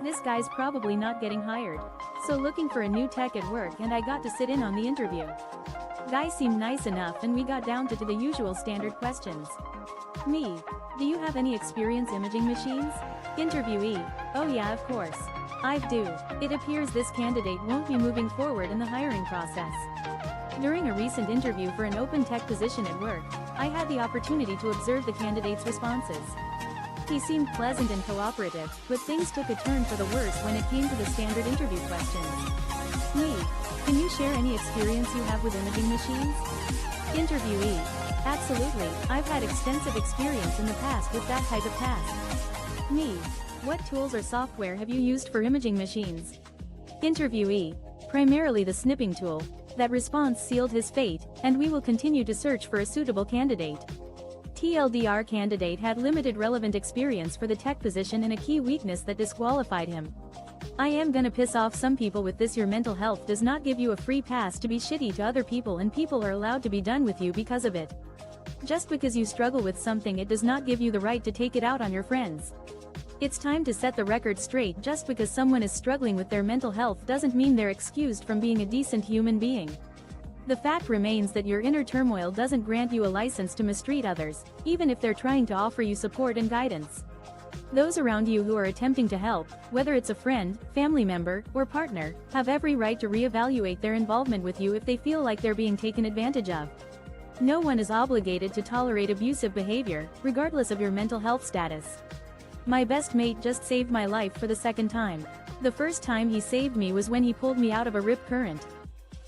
This guy's probably not getting hired. So looking for a new tech at work and I got to sit in on the interview. Guy seemed nice enough and we got down to the usual standard questions. Me. Do you have any experience imaging machines? Interviewee. Oh yeah, of course. I do. It appears this candidate won't be moving forward in the hiring process. During a recent interview for an open tech position at work, I had the opportunity to observe the candidate's responses. He seemed pleasant and cooperative, but things took a turn for the worse when it came to the standard interview questions. Me. Can you share any experience you have with imaging machines? Interviewee. Absolutely, I've had extensive experience in the past with that type of task. Me. What tools or software have you used for imaging machines? Interviewee. Primarily the snipping tool. That response sealed his fate, and we will continue to search for a suitable candidate. TLDR candidate had limited relevant experience for the tech position and a key weakness that disqualified him. I am gonna piss off some people with this. Your mental health does not give you a free pass to be shitty to other people, and people are allowed to be done with you because of it. Just because you struggle with something, it does not give you the right to take it out on your friends. It's time to set the record straight. Just because someone is struggling with their mental health doesn't mean they're excused from being a decent human being. The fact remains that your inner turmoil doesn't grant you a license to mistreat others, even if they're trying to offer you support and guidance. Those around you who are attempting to help, whether it's a friend, family member, or partner, have every right to reevaluate their involvement with you if they feel like they're being taken advantage of. No one is obligated to tolerate abusive behavior, regardless of your mental health status. My best mate just saved my life for the second time. The first time he saved me was when he pulled me out of a rip current.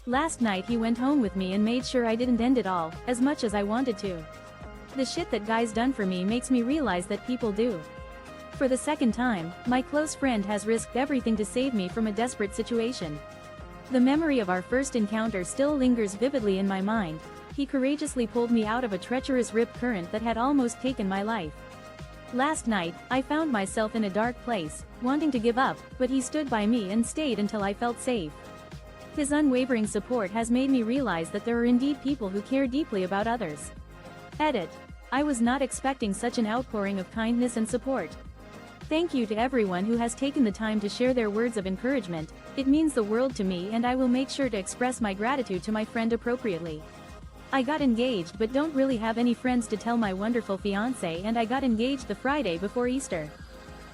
Last night he went home with me and made sure I didn't end it all, as much as I wanted to. The shit that guy's done for me makes me realize that people do. For the second time, my close friend has risked everything to save me from a desperate situation. The memory of our first encounter still lingers vividly in my mind. He courageously pulled me out of a treacherous rip current that had almost taken my life. Last night, I found myself in a dark place, wanting to give up, but he stood by me and stayed until I felt safe. His unwavering support has made me realize that there are indeed people who care deeply about others. Edit. I was not expecting such an outpouring of kindness and support. Thank you to everyone who has taken the time to share their words of encouragement. It means the world to me, and I will make sure to express my gratitude to my friend appropriately. I got engaged but don't really have any friends to tell my wonderful fiancé, and I got engaged the Friday before Easter.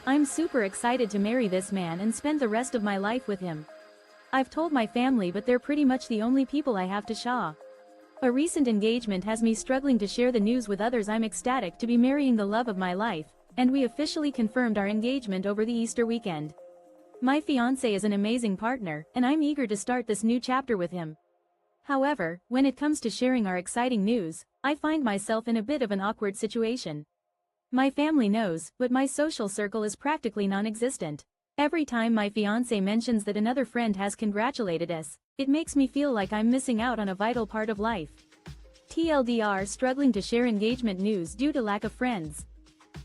I'm super excited to marry this man and spend the rest of my life with him. I've told my family, but they're pretty much the only people I have to show. A recent engagement has me struggling to share the news with others. I'm ecstatic to be marrying the love of my life, and we officially confirmed our engagement over the Easter weekend. My fiancé is an amazing partner, and I'm eager to start this new chapter with him. However, when it comes to sharing our exciting news, I find myself in a bit of an awkward situation. My family knows, but my social circle is practically non-existent. Every time my fiancé mentions that another friend has congratulated us, it makes me feel like I'm missing out on a vital part of life. TLDR struggling to share engagement news due to lack of friends.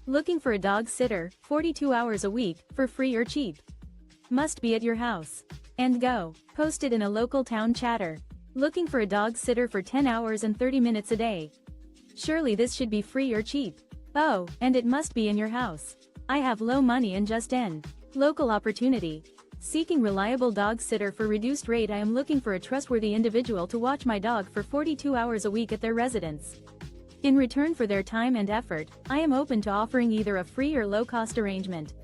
Looking for a dog sitter, 42 hours a week, for free or cheap. Must be at your house. And go. Posted in a local town chatter. Looking for a dog sitter for 10 hours and 30 minutes a day. Surely this should be free or cheap. Oh, and it must be in your house. I have low money and just end. Local opportunity. Seeking reliable dog sitter for reduced rate. I am looking for a trustworthy individual to watch my dog for 42 hours a week at their residence. In return for their time and effort, I am open to offering either a free or low-cost arrangement.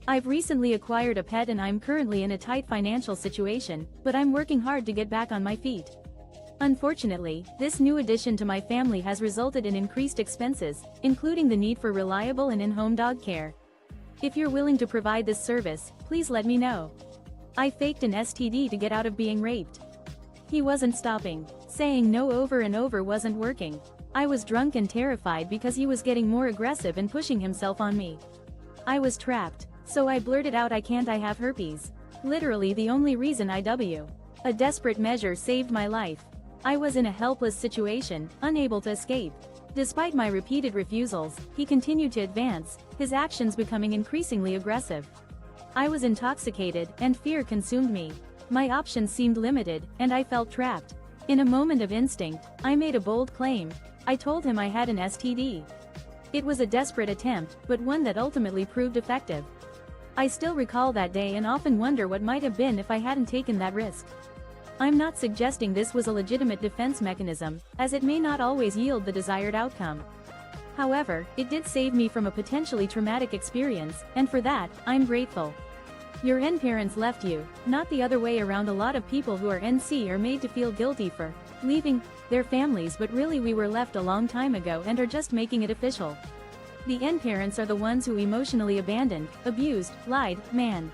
I've recently acquired a pet and I'm currently in a tight financial situation, but I'm working hard to get back on my feet. Unfortunately, this new addition to my family has resulted in increased expenses, including the need for reliable and in-home dog care. If you're willing to provide this service, please let me know. I faked an STD to get out of being raped. He wasn't stopping. Saying no over and over wasn't working. I was drunk and terrified because he was getting more aggressive and pushing himself on me. I was trapped. So I blurted out, I have herpes. Literally the only reason IW. A desperate measure saved my life. I was in a helpless situation, unable to escape. Despite my repeated refusals, he continued to advance, his actions becoming increasingly aggressive. I was intoxicated, and fear consumed me. My options seemed limited, and I felt trapped. In a moment of instinct, I made a bold claim. I told him I had an STD. It was a desperate attempt, but one that ultimately proved effective. I still recall that day and often wonder what might have been if I hadn't taken that risk. I'm not suggesting this was a legitimate defense mechanism, as it may not always yield the desired outcome. However, it did save me from a potentially traumatic experience, and for that, I'm grateful. Your N parents left you, not the other way around. A lot of people who are NC are made to feel guilty for leaving their families, but really we were left a long time ago and are just making it official. The N parents are the ones who emotionally abandoned, abused, lied, man.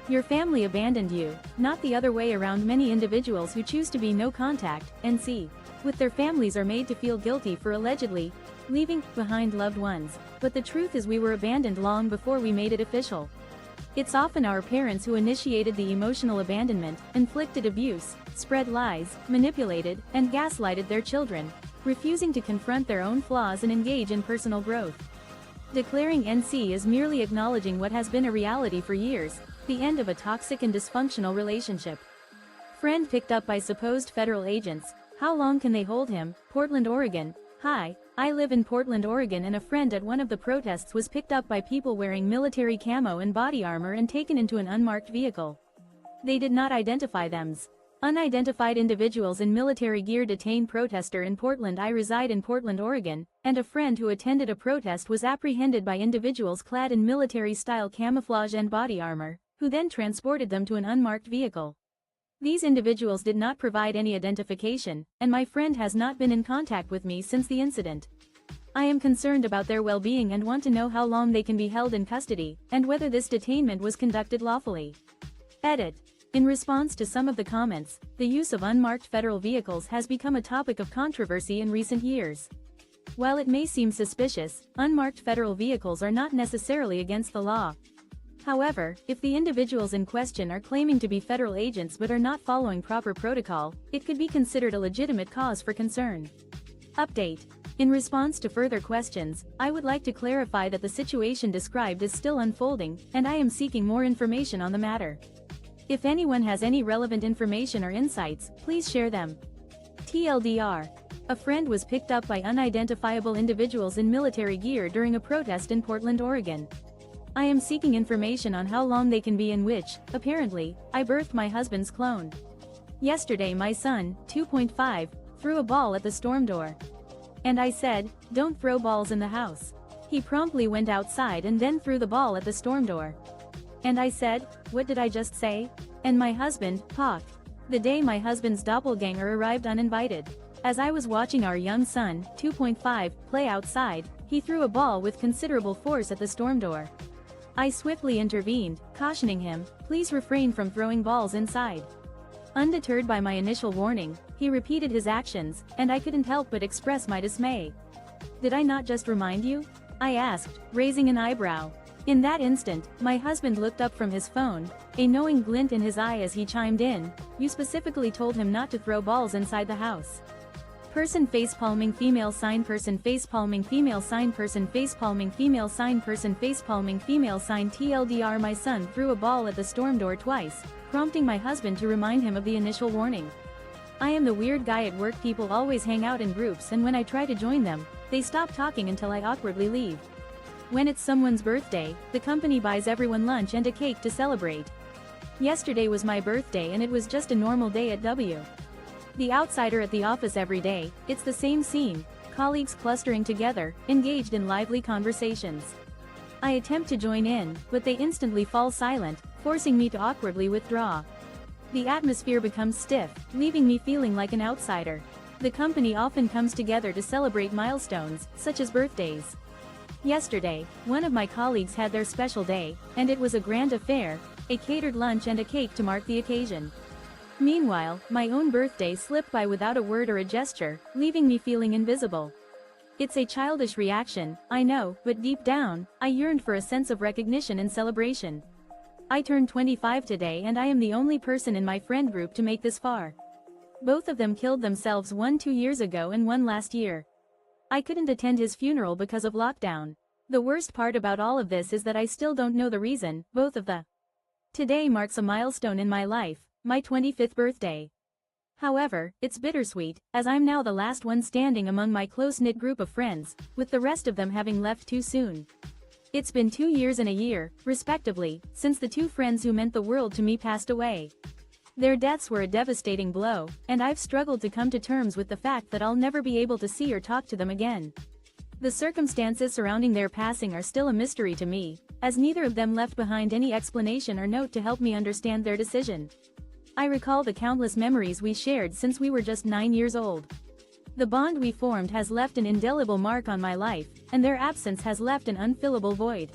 Your family abandoned you, not the other way around. Many individuals who choose to be no contact, NC, with their families are made to feel guilty for allegedly leaving behind loved ones, but the truth is we were abandoned long before we made it official. It's often our parents who initiated the emotional abandonment, inflicted abuse, spread lies, manipulated, and gaslighted their children, refusing to confront their own flaws and engage in personal growth. Declaring NC is merely acknowledging what has been a reality for years, the end of a toxic and dysfunctional relationship. Friend picked up by supposed federal agents. How long can they hold him? Portland, Oregon. Hi, I live in Portland, Oregon, and a friend at one of the protests was picked up by people wearing military camo and body armor and taken into an unmarked vehicle. They did not identify them. Unidentified individuals in military gear detained protester in Portland. I reside in Portland, Oregon, and a friend who attended a protest was apprehended by individuals clad in military-style camouflage and body armor, who then transported them to an unmarked vehicle. These individuals did not provide any identification, and my friend has not been in contact with me since the incident. I am concerned about their well-being and want to know how long they can be held in custody, and whether this detainment was conducted lawfully. Edit. In response to some of the comments, the use of unmarked federal vehicles has become a topic of controversy in recent years. While it may seem suspicious, unmarked federal vehicles are not necessarily against the law. However, if the individuals in question are claiming to be federal agents but are not following proper protocol, it could be considered a legitimate cause for concern. Update. In response to further questions, I would like to clarify that the situation described is still unfolding, and I am seeking more information on the matter. If anyone has any relevant information or insights, please share them. TLDR. A friend was picked up by unidentifiable individuals in military gear during a protest in Portland, Oregon. I am seeking information on how long they can be in which, apparently, I birthed my husband's clone. Yesterday my son, 2.5, threw a ball at the storm door. And I said, "Don't throw balls in the house." He promptly went outside and then threw the ball at the storm door. And I said, "What did I just say?" And my husband, Pock. The day my husband's doppelganger arrived uninvited. As I was watching our young son, 2.5, play outside, he threw a ball with considerable force at the storm door. I swiftly intervened, cautioning him, "Please refrain from throwing balls inside." Undeterred by my initial warning, he repeated his actions, and I couldn't help but express my dismay. "Did I not just remind you?" I asked, raising an eyebrow. In that instant, my husband looked up from his phone, a knowing glint in his eye as he chimed in, "You specifically told him not to throw balls inside the house." Person facepalming female sign, person facepalming female sign, person facepalming female sign, person facepalming female sign. TLDR. My son threw a ball at the storm door twice, prompting my husband to remind him of the initial warning. I am the weird guy at work. People always hang out in groups, and when I try to join them, they stop talking until I awkwardly leave. When it's someone's birthday, the company buys everyone lunch and a cake to celebrate. Yesterday was my birthday and it was just a normal day at W. The outsider at the office every day, it's the same scene, colleagues clustering together, engaged in lively conversations. I attempt to join in, but they instantly fall silent, forcing me to awkwardly withdraw. The atmosphere becomes stiff, leaving me feeling like an outsider. The company often comes together to celebrate milestones, such as birthdays. Yesterday, one of my colleagues had their special day, and it was a grand affair, a catered lunch and a cake to mark the occasion. Meanwhile, my own birthday slipped by without a word or a gesture, leaving me feeling invisible. It's a childish reaction, I know, but deep down, I yearned for a sense of recognition and celebration. I turned 25 today and I am the only person in my friend group to make this far. Both of them killed themselves, one 2 years ago and one last year. I couldn't attend his funeral because of lockdown. The worst part about all of this is that I still don't know the reason. Today marks a milestone in my life, my 25th birthday. However, it's bittersweet, as I'm now the last one standing among my close-knit group of friends, with the rest of them having left too soon. It's been 2 years and a year, respectively, since the two friends who meant the world to me passed away. Their deaths were a devastating blow, and I've struggled to come to terms with the fact that I'll never be able to see or talk to them again. The circumstances surrounding their passing are still a mystery to me, as neither of them left behind any explanation or note to help me understand their decision. I recall the countless memories we shared since we were just 9 years old. The bond we formed has left an indelible mark on my life, and their absence has left an unfillable void.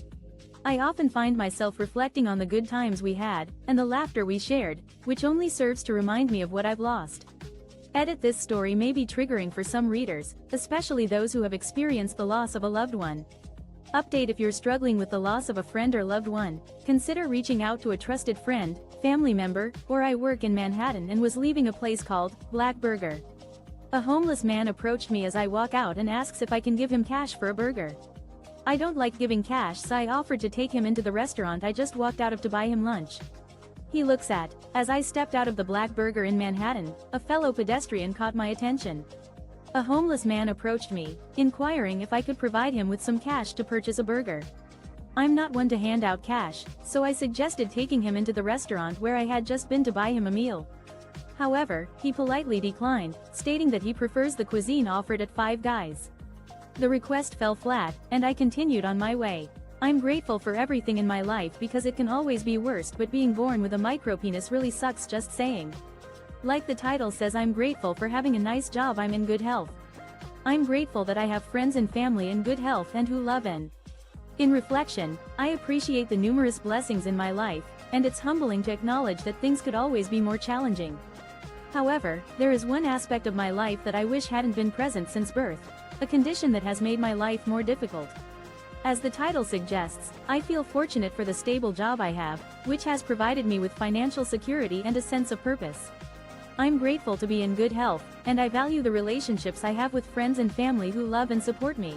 I often find myself reflecting on the good times we had, and the laughter we shared, which only serves to remind me of what I've lost. This story may be triggering for some readers, especially those who have experienced the loss of a loved one. Update: if you're struggling with the loss of a friend or loved one, consider reaching out to a trusted friend, family member, or I work in Manhattan and was leaving a place called Black Burger. A homeless man approached me as I walk out and asks if I can give him cash for a burger. I don't like giving cash, so I offered to take him into the restaurant I just walked out of to buy him lunch. He looks at, as I stepped out of the Black Burger in Manhattan, a fellow pedestrian caught my attention. A homeless man approached me, inquiring if I could provide him with some cash to purchase a burger. I'm not one to hand out cash, so I suggested taking him into the restaurant where I had just been to buy him a meal. However, he politely declined, stating that he prefers the cuisine offered at Five Guys. The request fell flat, and I continued on my way. I'm grateful for everything in my life because it can always be worse, but being born with a micropenis really sucks, just saying. Like the title says, I'm grateful for having a nice job, I'm in good health. I'm grateful that I have friends and family in good health and who love and. In reflection, I appreciate the numerous blessings in my life, and it's humbling to acknowledge that things could always be more challenging. However, there is one aspect of my life that I wish hadn't been present since birth, a condition that has made my life more difficult. As the title suggests, I feel fortunate for the stable job I have, which has provided me with financial security and a sense of purpose. I'm grateful to be in good health, and I value the relationships I have with friends and family who love and support me.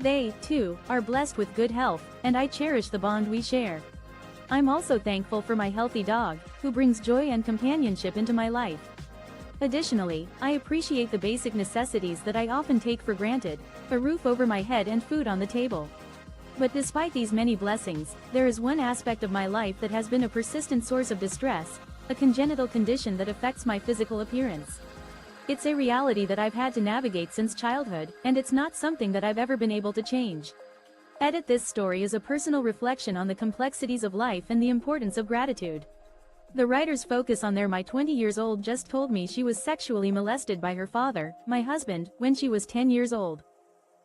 They, too, are blessed with good health, and I cherish the bond we share. I'm also thankful for my healthy dog, who brings joy and companionship into my life. Additionally, I appreciate the basic necessities that I often take for granted, a roof over my head and food on the table. But despite these many blessings, there is one aspect of my life that has been a persistent source of distress, a congenital condition that affects my physical appearance. It's a reality that I've had to navigate since childhood, and it's not something that I've ever been able to change. This story is a personal reflection on the complexities of life and the importance of gratitude. The writers focus on my 20 years old just told me she was sexually molested by her father, my husband, when she was 10 years old.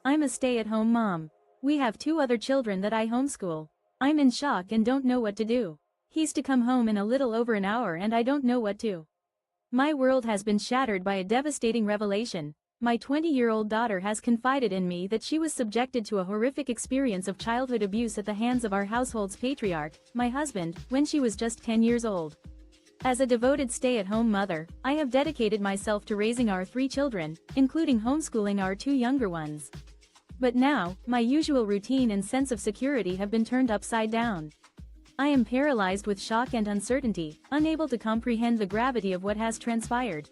I'm a stay-at-home mom. We have 2 other children that I homeschool. I'm in shock and don't know what to do. He's to come home in a little over an hour and I don't know what to. My world has been shattered by a devastating revelation. My 20-year-old daughter has confided in me that she was subjected to a horrific experience of childhood abuse at the hands of our household's patriarch, my husband, when she was just 10 years old. As a devoted stay-at-home mother, I have dedicated myself to raising our 3 children, including homeschooling our 2 younger ones. But now, my usual routine and sense of security have been turned upside down. I am paralyzed with shock and uncertainty, unable to comprehend the gravity of what has transpired.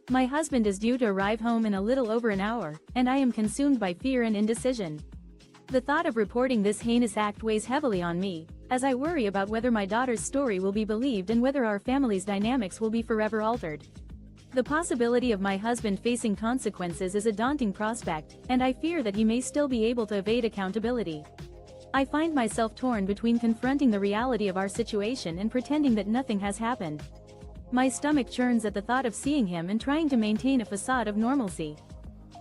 My husband is due to arrive home in a little over an hour, and I am consumed by fear and indecision. The thought of reporting this heinous act weighs heavily on me, as I worry about whether my daughter's story will be believed and whether our family's dynamics will be forever altered. The possibility of my husband facing consequences is a daunting prospect, and I fear that he may still be able to evade accountability. I find myself torn between confronting the reality of our situation and pretending that nothing has happened. My stomach churns at the thought of seeing him and trying to maintain a facade of normalcy.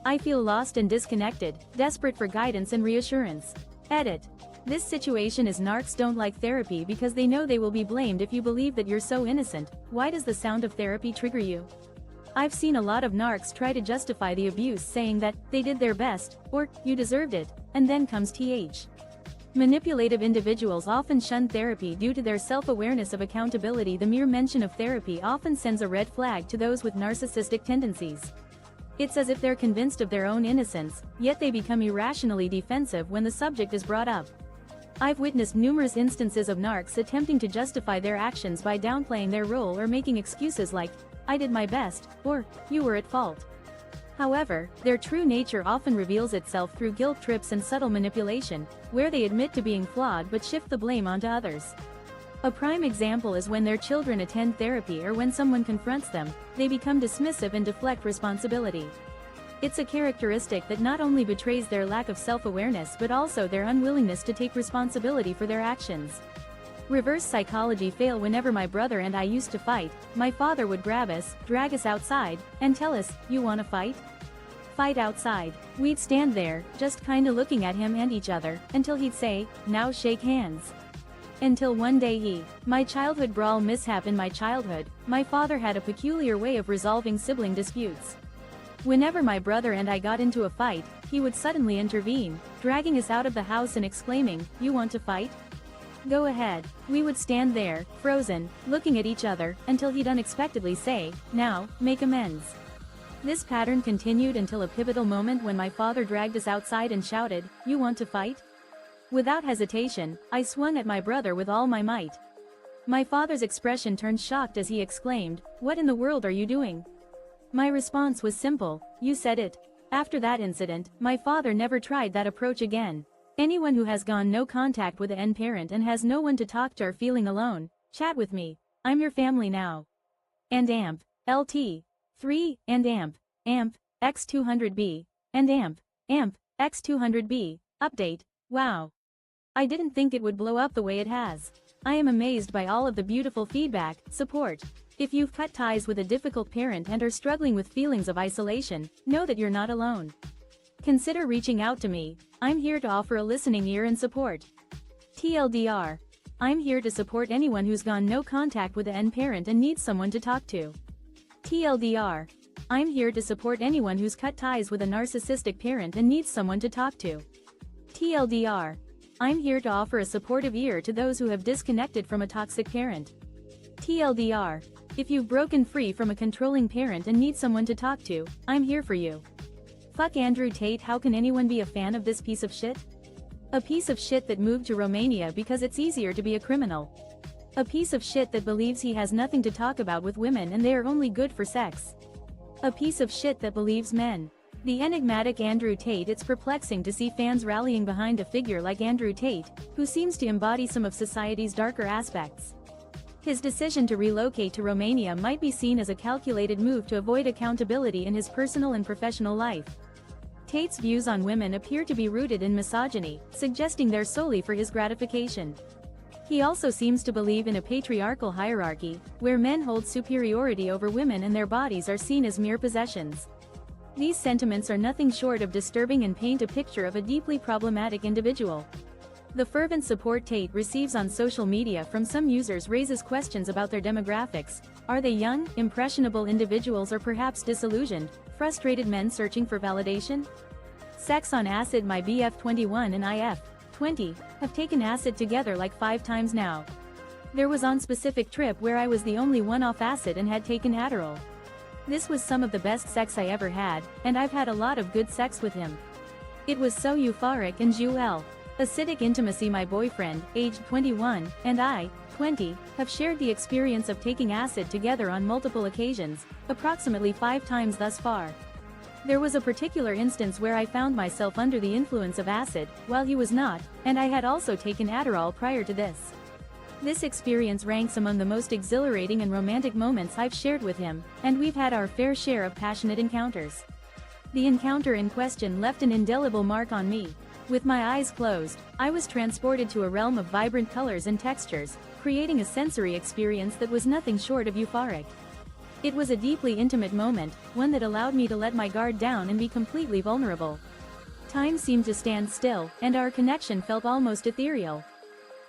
I feel lost and disconnected, desperate for guidance and reassurance. This situation is narcs don't like therapy because they know they will be blamed if you believe that you're so innocent. Why does the sound of therapy trigger you? I've seen a lot of narcs try to justify the abuse saying that they did their best, or you deserved it, and then comes th. Manipulative individuals often shun therapy due to their self-awareness of accountability. The mere mention of therapy often sends a red flag to those with narcissistic tendencies. It's as if they're convinced of their own innocence, yet they become irrationally defensive when the subject is brought up. I've witnessed numerous instances of narcs attempting to justify their actions by downplaying their role or making excuses like, "I did my best," or "You were at fault." However, their true nature often reveals itself through guilt trips and subtle manipulation, where they admit to being flawed but shift the blame onto others. A prime example is when their children attend therapy or when someone confronts them, they become dismissive and deflect responsibility. It's a characteristic that not only betrays their lack of self-awareness but also their unwillingness to take responsibility for their actions. Reverse psychology fail. Whenever my brother and I used to fight, my father would grab us, drag us outside, and tell us, "You wanna fight? Fight outside." We'd stand there, just kinda looking at him and each other, until he'd say, "Now shake hands." Until one day my childhood brawl mishap. In my childhood, my father had a peculiar way of resolving sibling disputes. Whenever my brother and I got into a fight, he would suddenly intervene, dragging us out of the house and exclaiming, "You want to fight? Go ahead." We would stand there, frozen, looking at each other, until he'd unexpectedly say, "Now, make amends." This pattern continued until a pivotal moment when my father dragged us outside and shouted, "You want to fight?" Without hesitation, I swung at my brother with all my might. My father's expression turned shocked as he exclaimed, "What in the world are you doing?" My response was simple, "You said it." After that incident, my father never tried that approach again. Anyone who has gone no contact with an parent and has no one to talk to or feeling alone, chat with me. I'm your family now. And AMP, LT, 3, and AMP, X200B, and AMP, X200B, update, wow. I didn't think it would blow up the way it has. I am amazed by all of the beautiful feedback, support. If you've cut ties with a difficult parent and are struggling with feelings of isolation, know that you're not alone. Consider reaching out to me. I'm here to offer a listening ear and support. TLDR. I'm here to support anyone who's gone no contact with an parent and needs someone to talk to. TLDR. I'm here to support anyone who's cut ties with a narcissistic parent and needs someone to talk to. TLDR. I'm here to offer a supportive ear to those who have disconnected from a toxic parent. TLDR. If you've broken free from a controlling parent and need someone to talk to, I'm here for you. Fuck Andrew Tate. How can anyone be a fan of this piece of shit? A piece of shit that moved to Romania because it's easier to be a criminal. A piece of shit that believes he has nothing to talk about with women and they are only good for sex. A piece of shit that believes men. The enigmatic Andrew Tate. It's perplexing to see fans rallying behind a figure like Andrew Tate, who seems to embody some of society's darker aspects. His decision to relocate to Romania might be seen as a calculated move to avoid accountability in his personal and professional life. Tate's views on women appear to be rooted in misogyny, suggesting they're solely for his gratification. He also seems to believe in a patriarchal hierarchy, where men hold superiority over women and their bodies are seen as mere possessions. These sentiments are nothing short of disturbing and paint a picture of a deeply problematic individual. The fervent support Tate receives on social media from some users raises questions about their demographics. Are they young, impressionable individuals or perhaps disillusioned, frustrated men searching for validation? Sex on acid. My BF 21 and IF 20 have taken acid together like 5 times now. There was on specific trip where I was the only one off acid and had taken Adderall. This was some of the best sex I ever had, and I've had a lot of good sex with him. It was so euphoric and Jewel. Acidic intimacy. My boyfriend, aged 21, and I, 20, have shared the experience of taking acid together on multiple occasions, approximately 5 times thus far. There was a particular instance where I found myself under the influence of acid, while he was not, and I had also taken Adderall prior to this. This experience ranks among the most exhilarating and romantic moments I've shared with him, and we've had our fair share of passionate encounters. The encounter in question left an indelible mark on me. With my eyes closed, I was transported to a realm of vibrant colors and textures, creating a sensory experience that was nothing short of euphoric. It was a deeply intimate moment, one that allowed me to let my guard down and be completely vulnerable. Time seemed to stand still, and our connection felt almost ethereal.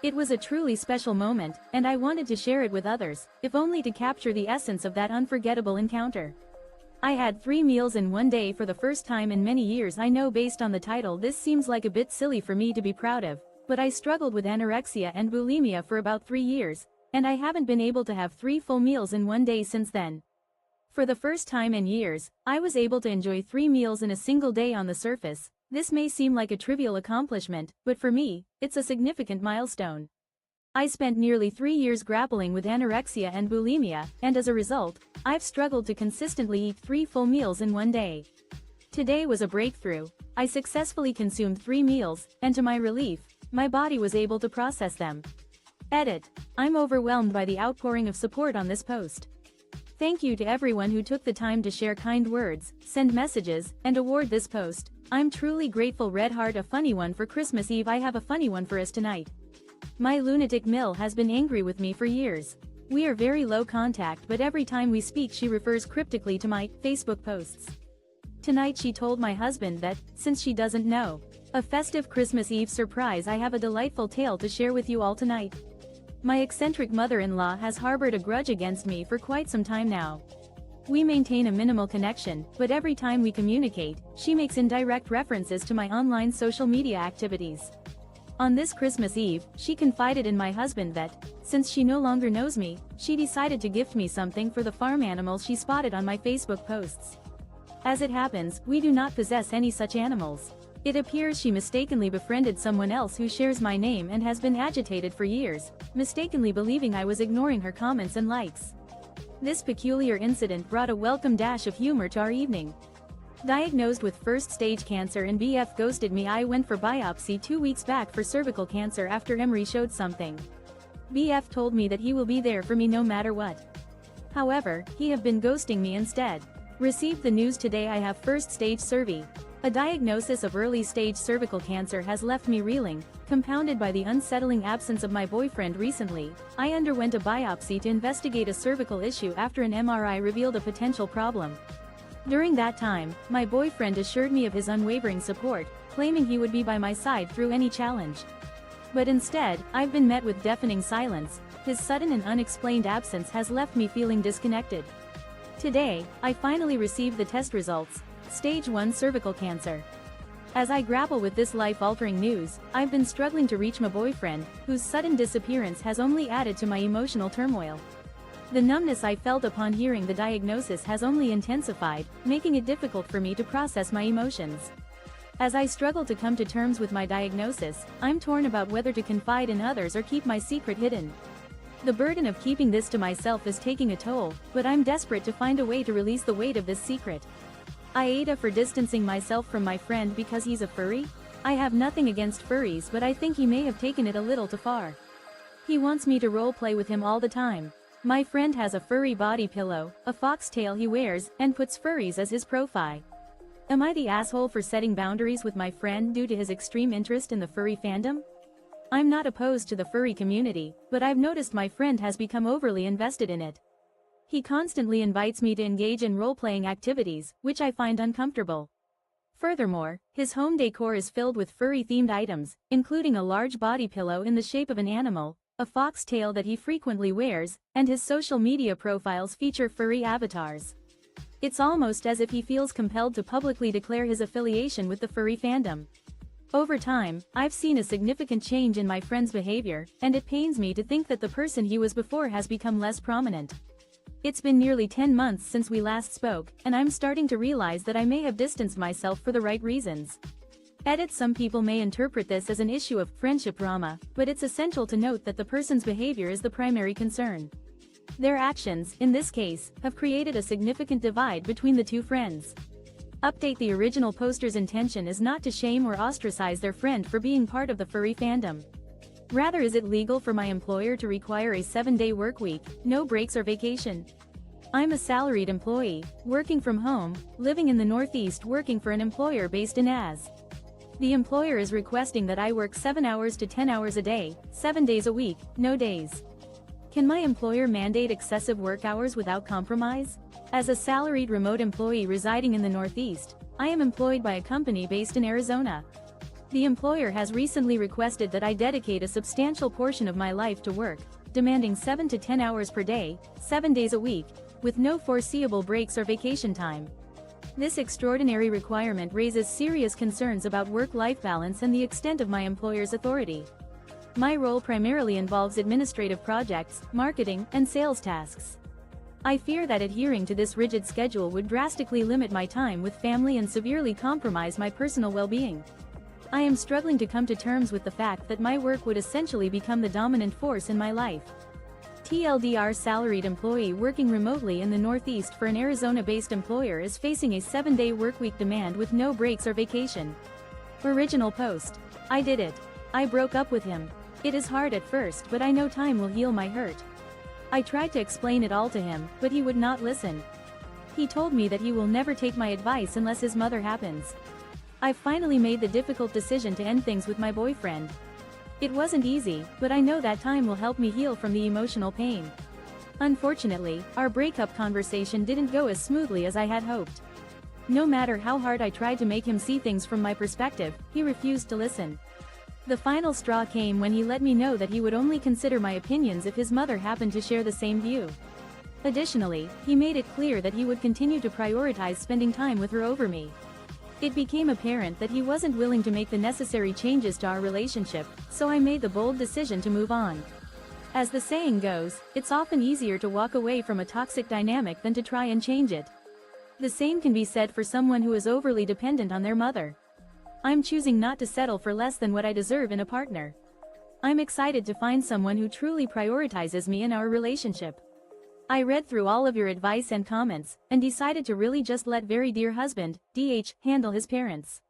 It was a truly special moment, and I wanted to share it with others, if only to capture the essence of that unforgettable encounter. I had 3 meals in one day for the first time in many years. I know based on the title this seems like a bit silly for me to be proud of, but I struggled with anorexia and bulimia for about 3 years, and I haven't been able to have 3 full meals in one day since then. For the first time in years, I was able to enjoy 3 meals in a single day. On the surface, this may seem like a trivial accomplishment, but for me, it's a significant milestone. I spent nearly 3 years grappling with anorexia and bulimia, and as a result, I've struggled to consistently eat 3 full meals in one day. Today was a breakthrough. I successfully consumed 3 meals, and to my relief, my body was able to process them. Edit. I'm overwhelmed by the outpouring of support on this post. Thank you to everyone who took the time to share kind words, send messages, and award this post. I'm truly grateful. Red heart. A funny one for Christmas Eve. I have a funny one for us tonight. My lunatic Mill has been angry with me for years. We are very low contact, but every time we speak she refers cryptically to my Facebook posts. Tonight she told my husband that, since she doesn't know a festive Christmas Eve surprise, I have a delightful tale to share with you all tonight. My eccentric mother-in-law has harbored a grudge against me for quite some time now. We maintain a minimal connection, but every time we communicate, she makes indirect references to my online social media activities. On this Christmas Eve, she confided in my husband that, since she no longer knows me, she decided to gift me something for the farm animals she spotted on my Facebook posts. As it happens, we do not possess any such animals. It appears she mistakenly befriended someone else who shares my name and has been agitated for years, mistakenly believing I was ignoring her comments and likes. This peculiar incident brought a welcome dash of humor to our evening. Diagnosed with first-stage cancer and BF ghosted me. I went for biopsy 2 weeks back for cervical cancer after MRI showed something. BF told me that he will be there for me no matter what. However, he have been ghosting me instead. Received the news today. I have first-stage cervi. A diagnosis of early-stage cervical cancer has left me reeling, compounded by the unsettling absence of my boyfriend recently. I underwent a biopsy to investigate a cervical issue after an MRI revealed a potential problem. During that time, my boyfriend assured me of his unwavering support, claiming he would be by my side through any challenge. But instead, I've been met with deafening silence. His sudden and unexplained absence has left me feeling disconnected. Today, I finally received the test results. Stage 1 cervical cancer. As I grapple with this life-altering news, I've been struggling to reach my boyfriend, whose sudden disappearance has only added to my emotional turmoil. The numbness I felt upon hearing the diagnosis has only intensified, making it difficult for me to process my emotions. As I struggle to come to terms with my diagnosis, I'm torn about whether to confide in others or keep my secret hidden. The burden of keeping this to myself is taking a toll, but I'm desperate to find a way to release the weight of this secret. Aita for distancing myself from my friend because he's a furry? I have nothing against furries, but I think he may have taken it a little too far. He wants me to roleplay with him all the time. My friend has a furry body pillow, a foxtail he wears, and puts furries as his profile. Am I the asshole for setting boundaries with my friend due to his extreme interest in the furry fandom? I'm not opposed to the furry community, but I've noticed my friend has become overly invested in it. He constantly invites me to engage in role-playing activities, which I find uncomfortable. Furthermore, his home decor is filled with furry-themed items, including a large body pillow in the shape of an animal, a foxtail that he frequently wears, and his social media profiles feature furry avatars. It's almost as if he feels compelled to publicly declare his affiliation with the furry fandom. Over time, I've seen a significant change in my friend's behavior, and it pains me to think that the person he was before has become less prominent. It's been nearly 10 months since we last spoke, and I'm starting to realize that I may have distanced myself for the right reasons. Edit. Some people may interpret this as an issue of friendship drama, but it's essential to note that the person's behavior is the primary concern. Their actions, in this case, have created a significant divide between the two friends. Update. The original poster's intention is not to shame or ostracize their friend for being part of the furry fandom. Rather, is it legal for my employer to require a 7-day work week, no breaks or vacation? I'm a salaried employee, working from home, living in the Northeast, working for an employer based in Az. The employer is requesting that I work 7 hours to 10 hours a day, 7 days a week, no days. Can my employer mandate excessive work hours without compromise? As a salaried remote employee residing in the Northeast, I am employed by a company based in Arizona. The employer has recently requested that I dedicate a substantial portion of my life to work, demanding 7 to 10 hours per day, 7 days a week, with no foreseeable breaks or vacation time. This extraordinary requirement raises serious concerns about work-life balance and the extent of my employer's authority. My role primarily involves administrative projects, marketing, and sales tasks. I fear that adhering to this rigid schedule would drastically limit my time with family and severely compromise my personal well-being. I am struggling to come to terms with the fact that my work would essentially become the dominant force in my life. TLDR salaried employee working remotely in the Northeast for an Arizona-based employer is facing a 7-day workweek demand with no breaks or vacation. Original post. I did it. I broke up with him. It is hard at first, but I know time will heal my hurt. I tried to explain it all to him, but he would not listen. He told me that he will never take my advice unless his mother happens. I finally made the difficult decision to end things with my boyfriend. It wasn't easy, but I know that time will help me heal from the emotional pain. Unfortunately, our breakup conversation didn't go as smoothly as I had hoped. No matter how hard I tried to make him see things from my perspective, he refused to listen. The final straw came when he let me know that he would only consider my opinions if his mother happened to share the same view. Additionally, he made it clear that he would continue to prioritize spending time with her over me. It became apparent that he wasn't willing to make the necessary changes to our relationship, so I made the bold decision to move on. As the saying goes, it's often easier to walk away from a toxic dynamic than to try and change it. The same can be said for someone who is overly dependent on their mother. I'm choosing not to settle for less than what I deserve in a partner. I'm excited to find someone who truly prioritizes me in our relationship. I read through all of your advice and comments, and decided to really just let very dear husband, DH, handle his parents.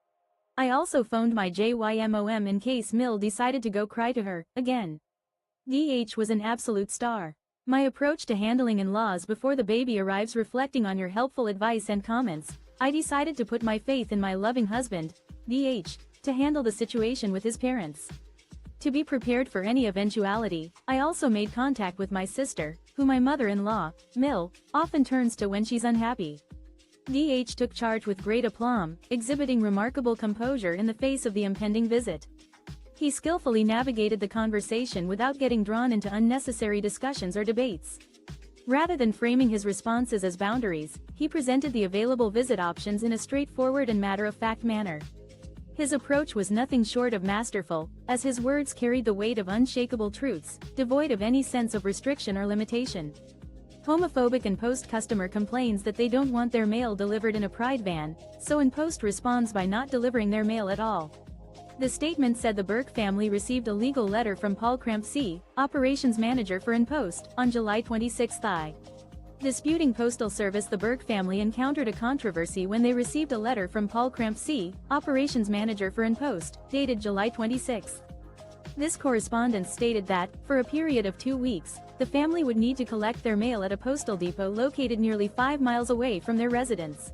I also phoned my JYMOM in case Mill decided to go cry to her, again. DH was an absolute star. My approach to handling in-laws before the baby arrives. Reflecting on your helpful advice and comments, I decided to put my faith in my loving husband, DH, to handle the situation with his parents. To be prepared for any eventuality, I also made contact with my sister, who my mother-in-law, Mill, often turns to when she's unhappy. DH took charge with great aplomb, exhibiting remarkable composure in the face of the impending visit. He skillfully navigated the conversation without getting drawn into unnecessary discussions or debates. Rather than framing his responses as boundaries, he presented the available visit options in a straightforward and matter-of-fact manner. His approach was nothing short of masterful, as his words carried the weight of unshakable truths, devoid of any sense of restriction or limitation. Homophobic InPost customer complains that they don't want their mail delivered in a pride van, so InPost responds by not delivering their mail at all. The statement said the Burke family received a legal letter from Paul Crampsey, operations manager for InPost, on July 26. Disputing postal service. The Burke family encountered a controversy when they received a letter from Paul Crampsey, operations manager for InPost, dated July 26. This correspondence stated that, for a period of 2 weeks, the family would need to collect their mail at a postal depot located nearly 5 miles away from their residence.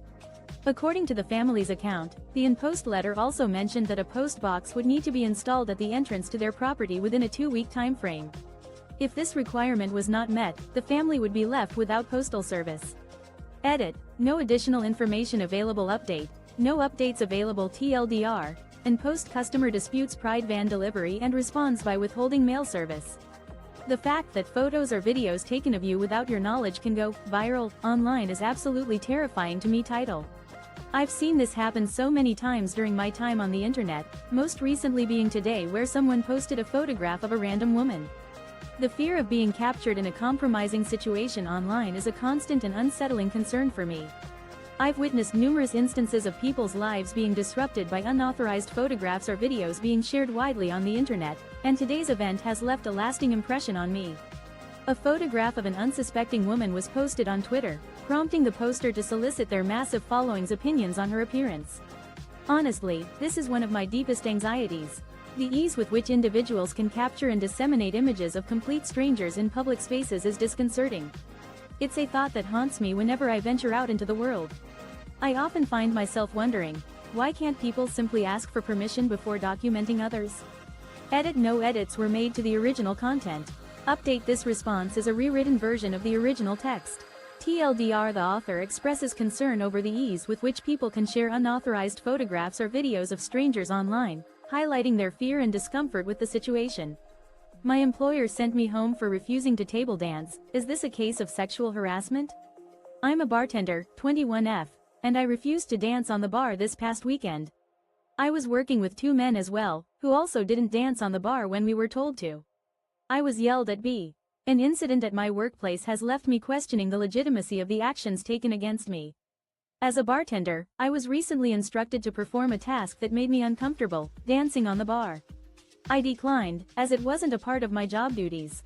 According to the family's account, the InPost letter also mentioned that a post box would need to be installed at the entrance to their property within a 2-week time frame. If this requirement was not met, the family would be left without postal service. Edit. No additional information available. Update. No updates available. TLDR. InPost customer disputes pride van delivery and responds by withholding mail service. The fact that photos or videos taken of you without your knowledge can go viral online is absolutely terrifying to me. Title. I've seen this happen so many times during my time on the internet, most recently being today, where someone posted a photograph of a random woman. The fear of being captured in a compromising situation online is a constant and unsettling concern for me. I've witnessed numerous instances of people's lives being disrupted by unauthorized photographs or videos being shared widely on the internet, and today's event has left a lasting impression on me. A photograph of an unsuspecting woman was posted on Twitter, prompting the poster to solicit their massive following's opinions on her appearance. Honestly, this is one of my deepest anxieties. The ease with which individuals can capture and disseminate images of complete strangers in public spaces is disconcerting. It's a thought that haunts me whenever I venture out into the world. I often find myself wondering, why can't people simply ask for permission before documenting others? Edit. No edits were made to the original content. Update. This response is a rewritten version of the original text. TLDR. The author expresses concern over the ease with which people can share unauthorized photographs or videos of strangers online, highlighting their fear and discomfort with the situation. My employer sent me home for refusing to table dance. Is this a case of sexual harassment? I'm a bartender, 21F, and I refused to dance on the bar this past weekend. I was working with 2 men as well, who also didn't dance on the bar when we were told to. I was yelled at. An incident at my workplace has left me questioning the legitimacy of the actions taken against me. As a bartender, I was recently instructed to perform a task that made me uncomfortable, dancing on the bar. I declined, as it wasn't a part of my job duties.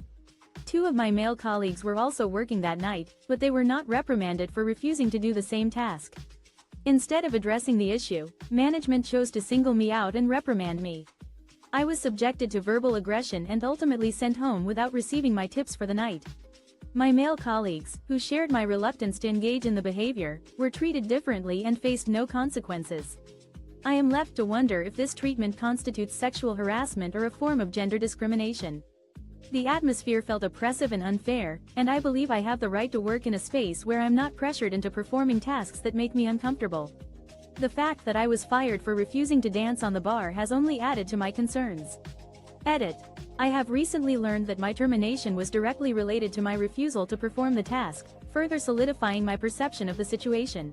Two of my male colleagues were also working that night, but they were not reprimanded for refusing to do the same task. Instead of addressing the issue, management chose to single me out and reprimand me. I was subjected to verbal aggression and ultimately sent home without receiving my tips for the night. My male colleagues, who shared my reluctance to engage in the behavior, were treated differently and faced no consequences. I am left to wonder if this treatment constitutes sexual harassment or a form of gender discrimination. The atmosphere felt oppressive and unfair, and I believe I have the right to work in a space where I'm not pressured into performing tasks that make me uncomfortable. The fact that I was fired for refusing to dance on the bar has only added to my concerns. Edit. I have recently learned that my termination was directly related to my refusal to perform the task, further solidifying my perception of the situation.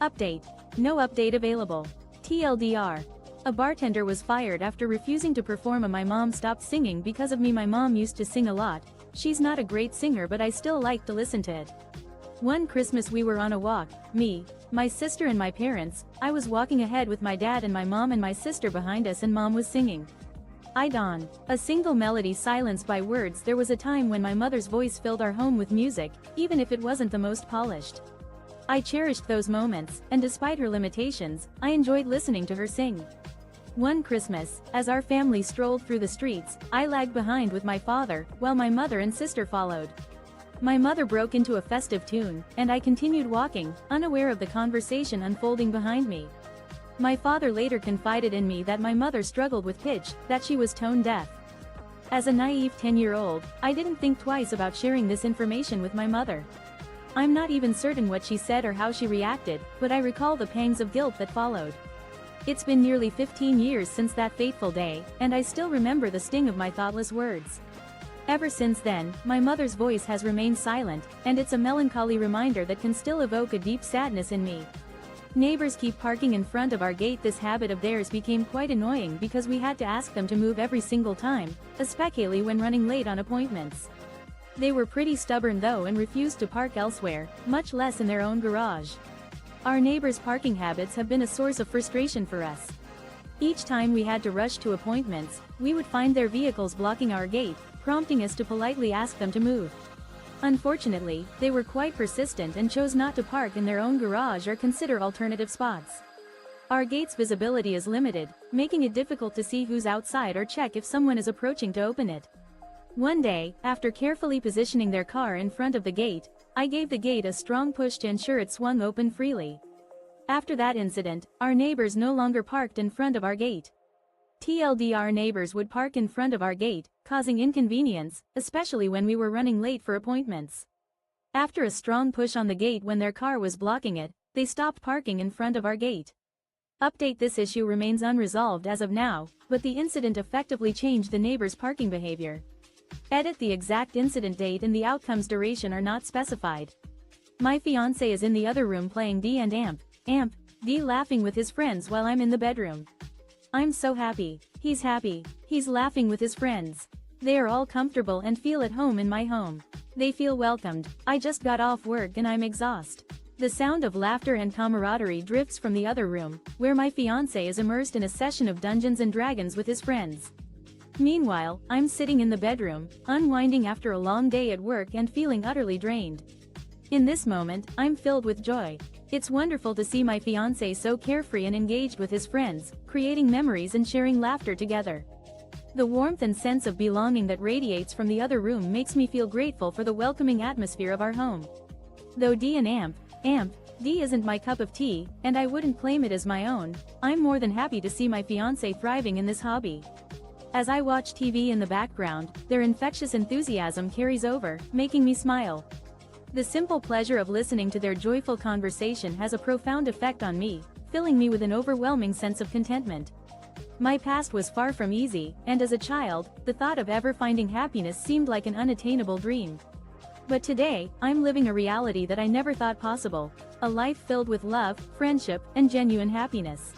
Update. No update available. TLDR. A bartender was fired after refusing to perform a "My Mom Stopped Singing Because of Me." My mom used to sing a lot. She's not a great singer, but I still like to listen to it. One Christmas we were on a walk, me, my sister and my parents. I was walking ahead with my dad and my mom and my sister behind us, and mom was singing "I Dawn," a single melody silenced by words. There was a time when my mother's voice filled our home with music, even if it wasn't the most polished. I cherished those moments, and despite her limitations, I enjoyed listening to her sing. One Christmas, as our family strolled through the streets, I lagged behind with my father, while my mother and sister followed. My mother broke into a festive tune, and I continued walking, unaware of the conversation unfolding behind me. My father later confided in me that my mother struggled with pitch, that she was tone deaf. As a naive 10-year-old, I didn't think twice about sharing this information with my mother. I'm not even certain what she said or how she reacted, but I recall the pangs of guilt that followed. It's been nearly 15 years since that fateful day, and I still remember the sting of my thoughtless words. Ever since then, my mother's voice has remained silent, and it's a melancholy reminder that can still evoke a deep sadness in me. Neighbors keep parking in front of our gate. This habit of theirs became quite annoying because we had to ask them to move every single time, especially when running late on appointments. They were pretty stubborn though and refused to park elsewhere, much less in their own garage. Our neighbors' parking habits have been a source of frustration for us. Each time we had to rush to appointments, we would find their vehicles blocking our gate, prompting us to politely ask them to move. Unfortunately, they were quite persistent and chose not to park in their own garage or consider alternative spots. Our gate's visibility is limited, making it difficult to see who's outside or check if someone is approaching to open it. One day, after carefully positioning their car in front of the gate, I gave the gate a strong push to ensure it swung open freely. After that incident, our neighbors no longer parked in front of our gate. TLDR, neighbors would park in front of our gate, causing inconvenience, especially when we were running late for appointments. After a strong push on the gate when their car was blocking it, they stopped parking in front of our gate. Update. This issue remains unresolved as of now, but the incident effectively changed the neighbors' parking behavior. Edit. The exact incident date and the outcome's duration are not specified. My fiancé is in the other room playing D and amp, D laughing with his friends while I'm in the bedroom. I'm so happy. He's happy. He's laughing with his friends. They are all comfortable and feel at home in my home. They feel welcomed. I just got off work and I'm exhausted. The sound of laughter and camaraderie drifts from the other room, where my fiancé is immersed in a session of Dungeons and Dragons with his friends. Meanwhile, I'm sitting in the bedroom, unwinding after a long day at work and feeling utterly drained. In this moment, I'm filled with joy. It's wonderful to see my fiancé so carefree and engaged with his friends, creating memories and sharing laughter together. The warmth and sense of belonging that radiates from the other room makes me feel grateful for the welcoming atmosphere of our home. Though D and amp, D isn't my cup of tea, and I wouldn't claim it as my own, I'm more than happy to see my fiancé thriving in this hobby. As I watch TV in the background, their infectious enthusiasm carries over, making me smile. The simple pleasure of listening to their joyful conversation has a profound effect on me, filling me with an overwhelming sense of contentment. My past was far from easy, and as a child, the thought of ever finding happiness seemed like an unattainable dream. But today, I'm living a reality that I never thought possible, a life filled with love, friendship, and genuine happiness.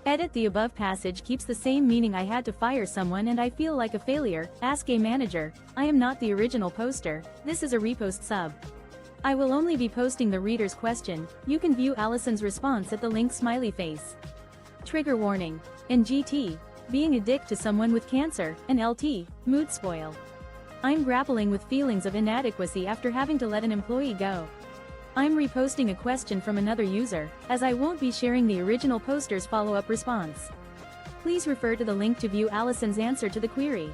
Edit. The above passage keeps the same meaning. I had to fire someone and I feel like a failure. Ask a manager. I am not the original poster, this is a repost sub. I will only be posting the reader's question. You can view Allison's response at the link smiley face. Trigger warning. In GT, being a dick to someone with cancer, and LT, mood spoil. I'm grappling with feelings of inadequacy after having to let an employee go. I'm reposting a question from another user, as I won't be sharing the original poster's follow-up response. Please refer to the link to view Allison's answer to the query.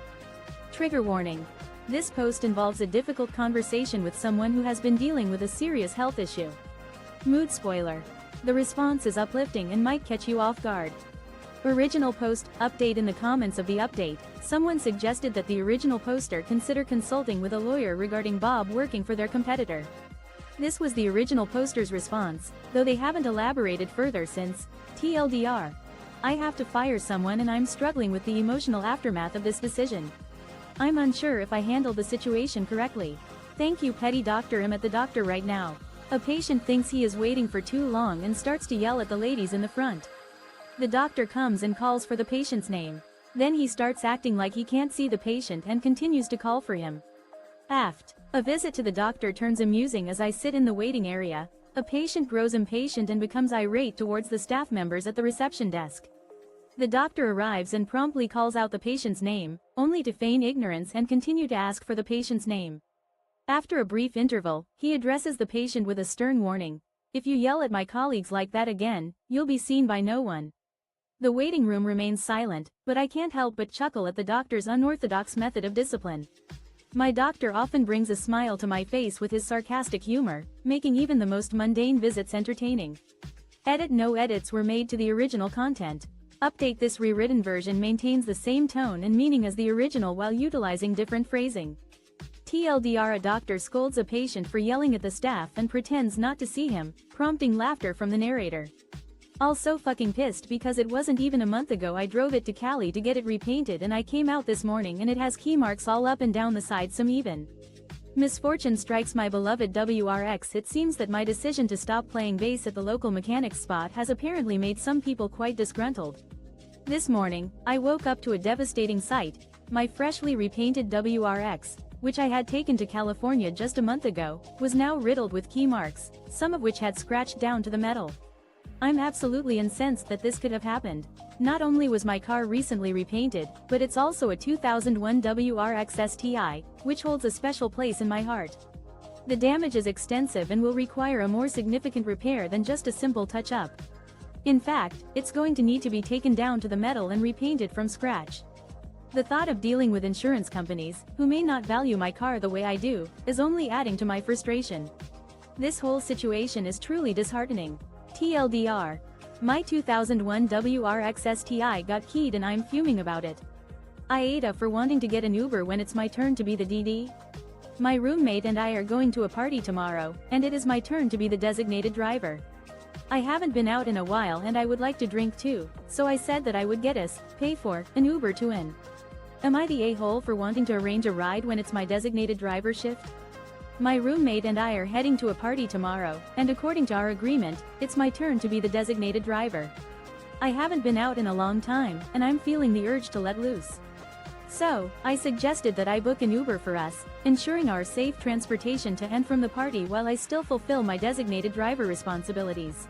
Trigger warning. This post involves a difficult conversation with someone who has been dealing with a serious health issue. Mood spoiler. The response is uplifting and might catch you off guard. Original post, update. In the comments of the update, someone suggested that the original poster consider consulting with a lawyer regarding Bob working for their competitor. This was the original poster's response, though they haven't elaborated further since. TLDR. I have to fire someone and I'm struggling with the emotional aftermath of this decision. I'm unsure if I handled the situation correctly. Thank you, petty doctor. I'm at the doctor right now. A patient thinks he is waiting for too long and starts to yell at the ladies in the front. The doctor comes and calls for the patient's name. Then he starts acting like he can't see the patient and continues to call for him. Aft. A visit to the doctor turns amusing as I sit in the waiting area. A patient grows impatient and becomes irate towards the staff members at the reception desk. The doctor arrives and promptly calls out the patient's name, only to feign ignorance and continue to ask for the patient's name. After a brief interval, he addresses the patient with a stern warning. If you yell at my colleagues like that again, you'll be seen by no one. The waiting room remains silent, but I can't help but chuckle at the doctor's unorthodox method of discipline. My doctor often brings a smile to my face with his sarcastic humor, making even the most mundane visits entertaining. Edit. No edits were made to the original content. Update. This rewritten version maintains the same tone and meaning as the original while utilizing different phrasing. TLDR. A doctor scolds a patient for yelling at the staff and pretends not to see him, prompting laughter from the narrator. All so fucking pissed because it wasn't even a month ago I drove it to Cali to get it repainted and I came out this morning and it has key marks all up and down the side. Some even. Misfortune strikes my beloved WRX. It seems that my decision to stop playing bass at the local mechanics spot has apparently made some people quite disgruntled. This morning, I woke up to a devastating sight. My freshly repainted WRX, which I had taken to California just a month ago, was now riddled with key marks, some of which had scratched down to the metal. I'm absolutely incensed that this could have happened. Not only was my car recently repainted, but it's also a 2001 WRX STI, which holds a special place in my heart. The damage is extensive and will require a more significant repair than just a simple touch-up. In fact, it's going to need to be taken down to the metal and repainted from scratch. The thought of dealing with insurance companies, who may not value my car the way I do, is only adding to my frustration. This whole situation is truly disheartening. TLDR. My 2001 WRX STI got keyed and I'm fuming about it. Aita for wanting to get an Uber when it's my turn to be the DD. My roommate and I are going to a party tomorrow, and it is my turn to be the designated driver. I haven't been out in a while and I would like to drink too, so I said that I would get us, pay for, an Uber to in. Am I the a-hole for wanting to arrange a ride when it's my designated driver shift? My roommate and I are heading to a party tomorrow, and according to our agreement, it's my turn to be the designated driver. I haven't been out in a long time, and I'm feeling the urge to let loose. So, I suggested that I book an Uber for us, ensuring our safe transportation to and from the party while I still fulfill my designated driver responsibilities.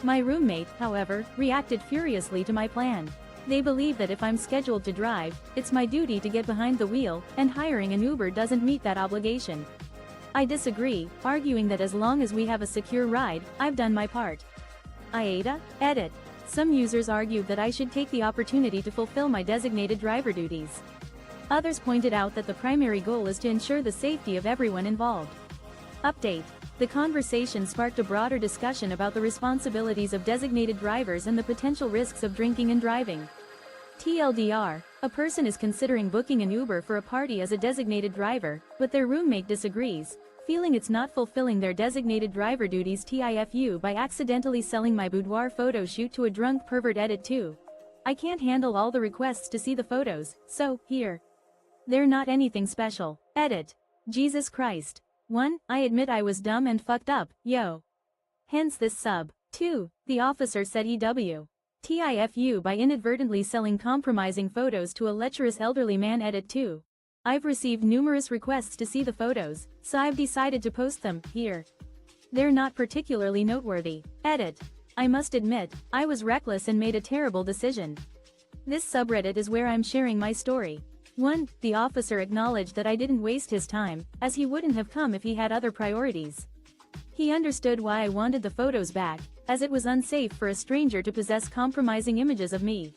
My roommate, however, reacted furiously to my plan. They believe that if I'm scheduled to drive, it's my duty to get behind the wheel, and hiring an Uber doesn't meet that obligation. I disagree, arguing that as long as we have a secure ride, I've done my part. Aita. Edit. Some users argued that I should take the opportunity to fulfill my designated driver duties. Others pointed out that the primary goal is to ensure the safety of everyone involved. Update. The conversation sparked a broader discussion about the responsibilities of designated drivers and the potential risks of drinking and driving. TLDR. A person is considering booking an Uber for a party as a designated driver, but their roommate disagrees, feeling it's not fulfilling their designated driver duties. TIFU by accidentally selling my boudoir photo shoot to a drunk pervert. Edit 2. I can't handle all the requests to see the photos, so, here. They're not anything special. Edit. Jesus Christ. 1. I admit I was dumb and fucked up, yo. Hence this sub. 2. The officer said EW. TIFU by inadvertently selling compromising photos to a lecherous elderly man. Edit 2. I've received numerous requests to see the photos, so I've decided to post them here. They're not particularly noteworthy. Edit. I must admit, I was reckless and made a terrible decision. This subreddit is where I'm sharing my story. 1. The officer acknowledged that I didn't waste his time, as he wouldn't have come if he had other priorities. He understood why I wanted the photos back, as it was unsafe for a stranger to possess compromising images of me.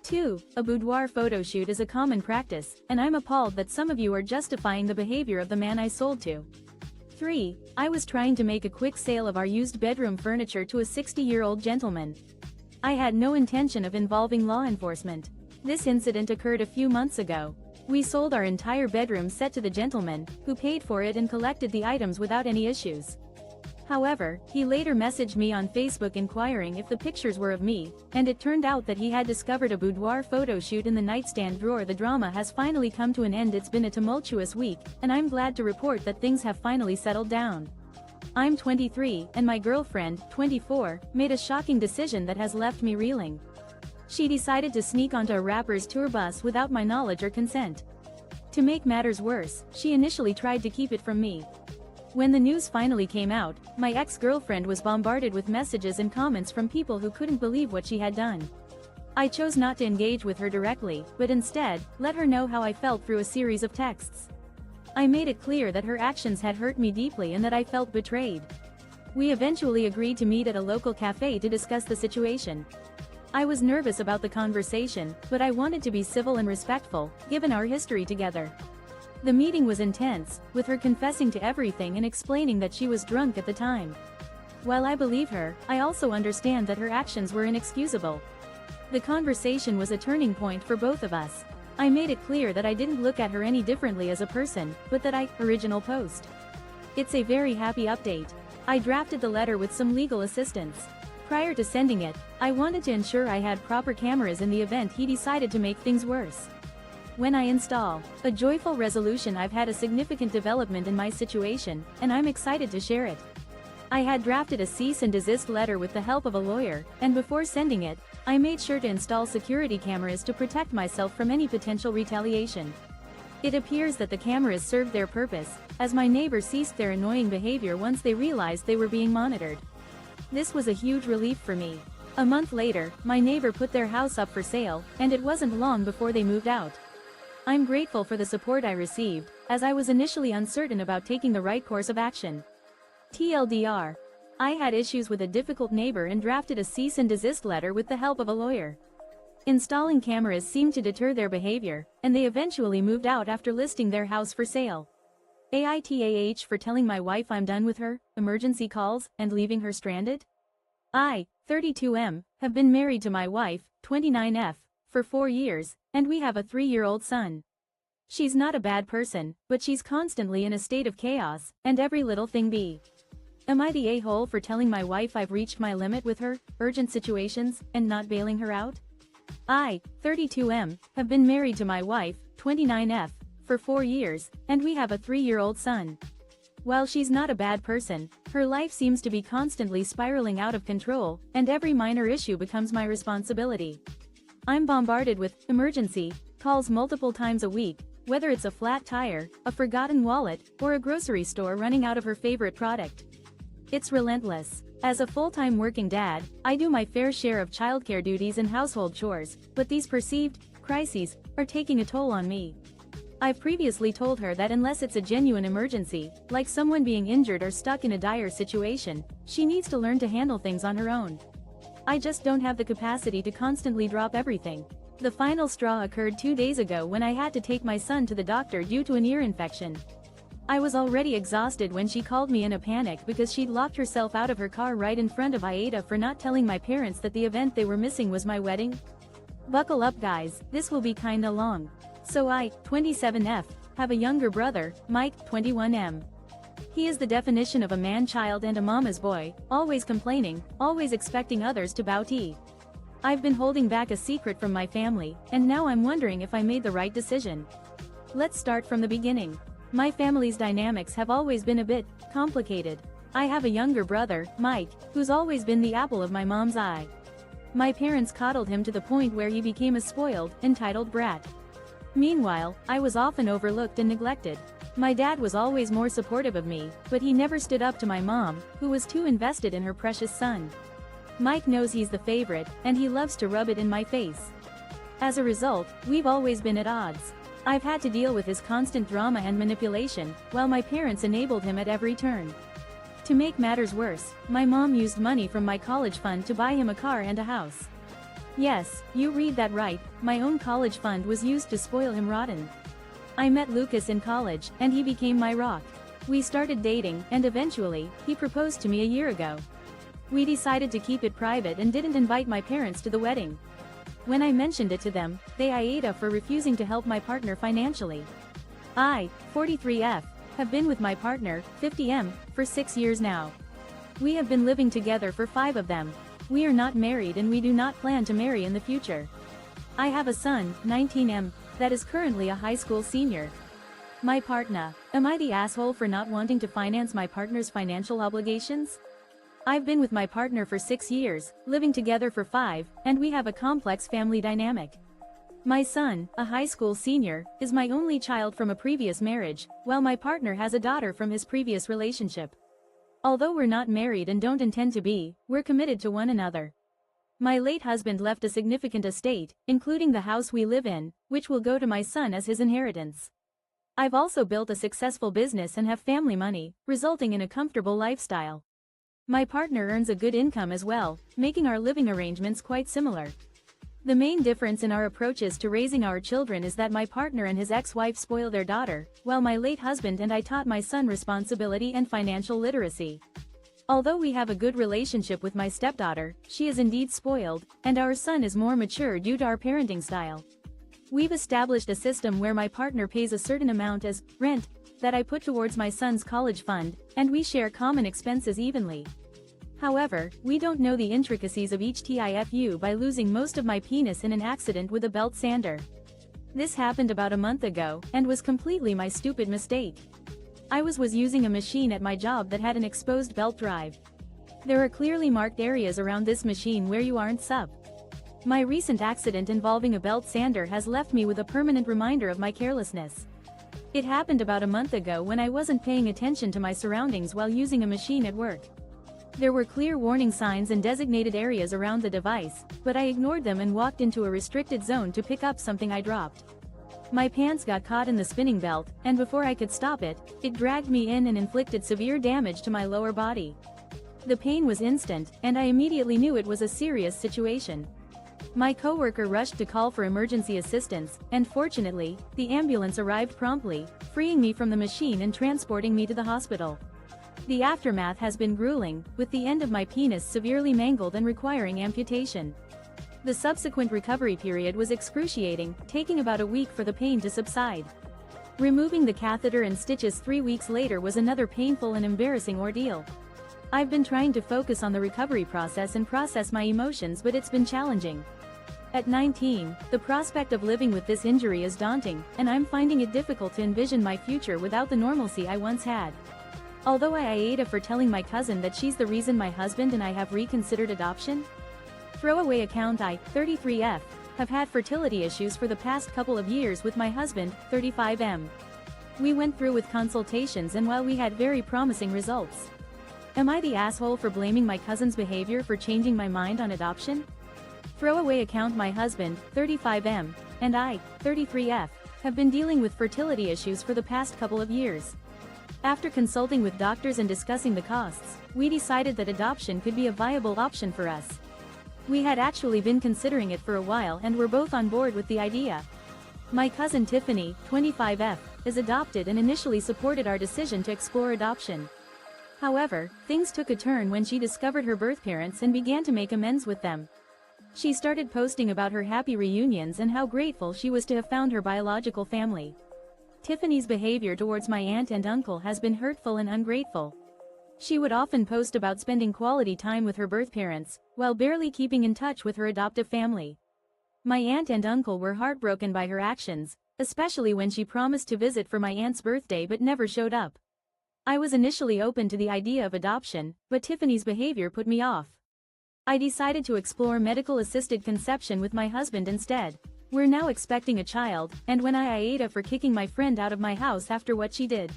2. A boudoir photoshoot is a common practice, and I'm appalled that some of you are justifying the behavior of the man I sold to. 3. I was trying to make a quick sale of our used bedroom furniture to a 60-year-old gentleman. I had no intention of involving law enforcement. This incident occurred a few months ago. We sold our entire bedroom set to the gentleman, who paid for it and collected the items without any issues. However, he later messaged me on Facebook inquiring if the pictures were of me, and it turned out that he had discovered a boudoir photo shoot in the nightstand drawer. The drama has finally come to an end. It's been a tumultuous week, and I'm glad to report that things have finally settled down. I'm 23, and my girlfriend, 24, made a shocking decision that has left me reeling. She decided to sneak onto a rapper's tour bus without my knowledge or consent. To make matters worse, she initially tried to keep it from me. When the news finally came out, my ex-girlfriend was bombarded with messages and comments from people who couldn't believe what she had done. I chose not to engage with her directly, but instead, let her know how I felt through a series of texts. I made it clear that her actions had hurt me deeply and that I felt betrayed. We eventually agreed to meet at a local cafe to discuss the situation. I was nervous about the conversation, but I wanted to be civil and respectful, given our history together. The meeting was intense, with her confessing to everything and explaining that she was drunk at the time. While I believe her, I also understand that her actions were inexcusable. The conversation was a turning point for both of us. I made it clear that I didn't look at her any differently as a person, but that original post. It's a very happy update. I drafted the letter with some legal assistance. Prior to sending it, I wanted to ensure I had proper cameras in the event he decided to make things worse. When I install a joyful resolution, I've had a significant development in my situation, and I'm excited to share it. I had drafted a cease and desist letter with the help of a lawyer, and before sending it, I made sure to install security cameras to protect myself from any potential retaliation. It appears that the cameras served their purpose, as my neighbors ceased their annoying behavior once they realized they were being monitored. This was a huge relief for me. A month later, my neighbor put their house up for sale, and it wasn't long before they moved out. I'm grateful for the support I received, as I was initially uncertain about taking the right course of action. TLDR. I had issues with a difficult neighbor and drafted a cease and desist letter with the help of a lawyer. Installing cameras seemed to deter their behavior, and they eventually moved out after listing their house for sale. AITAH for telling my wife I'm done with her, emergency calls, and leaving her stranded? I, 32M, have been married to my wife, 29F, for 4 years, and we have a 3-year-old son. She's not a bad person, but she's constantly in a state of chaos, and every little thing be. Am I the a-hole for telling my wife I've reached my limit with her, urgent situations, and not bailing her out? I, 32M, have been married to my wife, 29F, for 4 years, and we have a 3-year-old son. While she's not a bad person, her life seems to be constantly spiraling out of control, and every minor issue becomes my responsibility. I'm bombarded with emergency calls multiple times a week, whether it's a flat tire, a forgotten wallet, or a grocery store running out of her favorite product. It's relentless. As a full-time working dad, I do my fair share of childcare duties and household chores, but these perceived crises are taking a toll on me. I've previously told her that unless it's a genuine emergency, like someone being injured or stuck in a dire situation, she needs to learn to handle things on her own. I just don't have the capacity to constantly drop everything. The final straw occurred 2 days ago when I had to take my son to the doctor due to an ear infection. I was already exhausted when she called me in a panic because she'd locked herself out of her car right in front of Aita for not telling my parents that the event they were missing was my wedding. Buckle up guys, this will be kinda long. So I, 27F, have a younger brother, Mike, 21M. He is the definition of a man-child and a mama's boy, always complaining, always expecting others to bow tea. I've been holding back a secret from my family, and now I'm wondering if I made the right decision. Let's start from the beginning. My family's dynamics have always been a bit complicated. I have a younger brother, Mike, who's always been the apple of my mom's eye. My parents coddled him to the point where he became a spoiled, entitled brat. Meanwhile, I was often overlooked and neglected. My dad was always more supportive of me, but he never stood up to my mom, who was too invested in her precious son. Mike knows he's the favorite, and he loves to rub it in my face. As a result, we've always been at odds. I've had to deal with his constant drama and manipulation, while my parents enabled him at every turn. To make matters worse, my mom used money from my college fund to buy him a car and a house. Yes, you read that right, my own college fund was used to spoil him rotten. I met Lucas in college, and he became my rock. We started dating, and eventually, he proposed to me a year ago. We decided to keep it private and didn't invite my parents to the wedding. When I mentioned it to them, they Aita for refusing to help my partner financially. I, 43F, have been with my partner, 50M, for 6 years now. We have been living together for 5 of them. We are not married and we do not plan to marry in the future. I have a son, 19M, that is currently a high school senior. My partner, am I the asshole for not wanting to finance my partner's financial obligations? I've been with my partner for 6 years, living together for 5, and we have a complex family dynamic. My son, a high school senior, is my only child from a previous marriage, while my partner has a daughter from his previous relationship. Although we're not married and don't intend to be, we're committed to one another. My late husband left a significant estate, including the house we live in, which will go to my son as his inheritance. I've also built a successful business and have family money, resulting in a comfortable lifestyle. My partner earns a good income as well, making our living arrangements quite similar. The main difference in our approaches to raising our children is that my partner and his ex-wife spoil their daughter, while my late husband and I taught my son responsibility and financial literacy. Although we have a good relationship with my stepdaughter, she is indeed spoiled, and our son is more mature due to our parenting style. We've established a system where my partner pays a certain amount as rent that I put towards my son's college fund, and we share common expenses evenly. However, we don't know the intricacies of each TIFU by losing most of my penis in an accident with a belt sander. This happened about a month ago, and was completely my stupid mistake. I was using a machine at my job that had an exposed belt drive. There are clearly marked areas around this machine where you aren't sub. My recent accident involving a belt sander has left me with a permanent reminder of my carelessness. It happened about a month ago when I wasn't paying attention to my surroundings while using a machine at work. There were clear warning signs and designated areas around the device, but I ignored them and walked into a restricted zone to pick up something I dropped. My pants got caught in the spinning belt, and before I could stop it, it dragged me in and inflicted severe damage to my lower body. The pain was instant, and I immediately knew it was a serious situation. My coworker rushed to call for emergency assistance, and fortunately, the ambulance arrived promptly, freeing me from the machine and transporting me to the hospital. The aftermath has been grueling, with the end of my penis severely mangled and requiring amputation. The subsequent recovery period was excruciating, taking about a week for the pain to subside. Removing the catheter and stitches 3 weeks later was another painful and embarrassing ordeal. I've been trying to focus on the recovery process and process my emotions, but it's been challenging. At 19, the prospect of living with this injury is daunting, and I'm finding it difficult to envision my future without the normalcy I once had. Although I Aita for telling my cousin that she's the reason my husband and I have reconsidered adoption. Throwaway account I, 33F, have had fertility issues for the past couple of years with my husband, 35M. We went through with consultations and while we had very promising results. Am I the asshole for blaming my cousin's behavior for changing my mind on adoption? Throwaway account my husband, 35M, and I, 33F, have been dealing with fertility issues for the past couple of years. After consulting with doctors and discussing the costs, we decided that adoption could be a viable option for us. We had actually been considering it for a while and were both on board with the idea. My cousin Tiffany, 25F, is adopted and initially supported our decision to explore adoption. However, things took a turn when she discovered her birth parents and began to make amends with them. She started posting about her happy reunions and how grateful she was to have found her biological family. Tiffany's behavior towards my aunt and uncle has been hurtful and ungrateful. She would often post about spending quality time with her birth parents, while barely keeping in touch with her adoptive family. My aunt and uncle were heartbroken by her actions, especially when she promised to visit for my aunt's birthday but never showed up. I was initially open to the idea of adoption, but Tiffany's behavior put me off. I decided to explore medical-assisted conception with my husband instead. We're now expecting a child, and when I Aita for kicking my friend out of my house after what she did.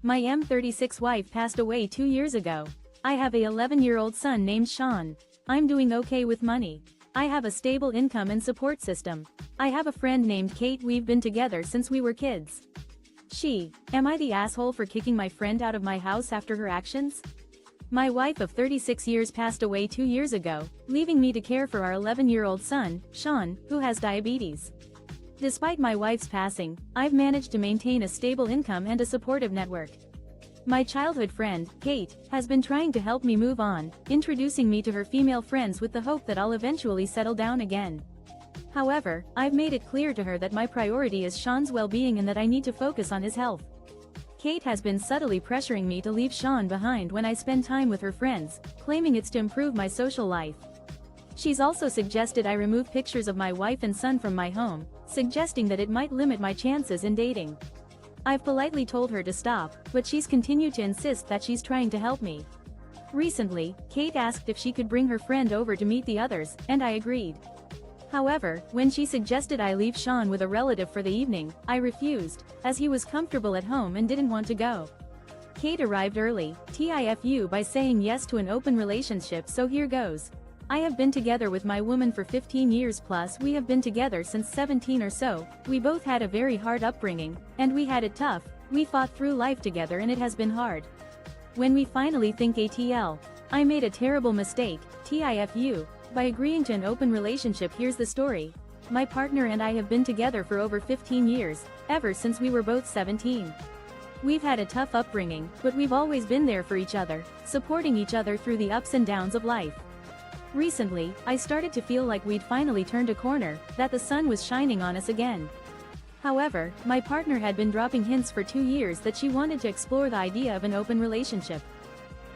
My M36 wife passed away 2 years ago. I have a 11-year-old son named Sean. I'm doing okay with money. I have a stable income and support system. I have a friend named Kate, we've been together since we were kids. Am I the asshole for kicking my friend out of my house after her actions? My wife of 36 years passed away 2 years ago, leaving me to care for our 11-year-old son, Sean, who has diabetes. Despite my wife's passing, I've managed to maintain a stable income and a supportive network. My childhood friend, Kate, has been trying to help me move on, introducing me to her female friends with the hope that I'll eventually settle down again. However, I've made it clear to her that my priority is Sean's well-being and that I need to focus on his health. Kate has been subtly pressuring me to leave Sean behind when I spend time with her friends, claiming it's to improve my social life. She's also suggested I remove pictures of my wife and son from my home, suggesting that it might limit my chances in dating. I've politely told her to stop, but she's continued to insist that she's trying to help me. Recently, Kate asked if she could bring her friend over to meet the others, and I agreed. However, when she suggested I leave Sean with a relative for the evening, I refused, as he was comfortable at home and didn't want to go. Kate arrived early, TIFU, by saying yes to an open relationship, so here goes. I have been together with my woman for 15 years plus. We have been together since 17 or so. We both had a very hard upbringing, and we had it tough. We fought through life together and it has been hard. When we finally think ATL, I made a terrible mistake, TIFU, by agreeing to an open relationship. Here's the story. My partner and I have been together for over 15 years, ever since we were both 17. We've had a tough upbringing, but we've always been there for each other, supporting each other through the ups and downs of life. Recently, I started to feel like we'd finally turned a corner, that the sun was shining on us again. However, my partner had been dropping hints for 2 years that she wanted to explore the idea of an open relationship.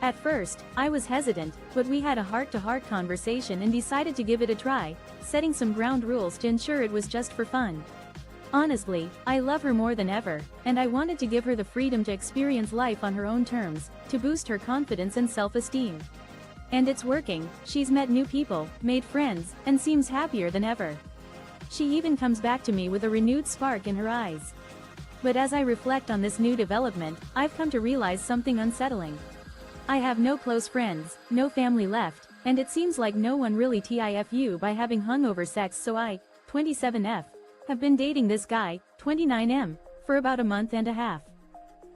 At first, I was hesitant, but we had a heart-to-heart conversation and decided to give it a try, setting some ground rules to ensure it was just for fun. Honestly, I love her more than ever, and I wanted to give her the freedom to experience life on her own terms, to boost her confidence and self-esteem. And it's working. She's met new people, made friends, and seems happier than ever. She even comes back to me with a renewed spark in her eyes. But as I reflect on this new development, I've come to realize something unsettling. I have no close friends, no family left, and it seems like no one really TIFU by having hungover sex, so I, 27F, have been dating this guy, 29M, for about a month and a half.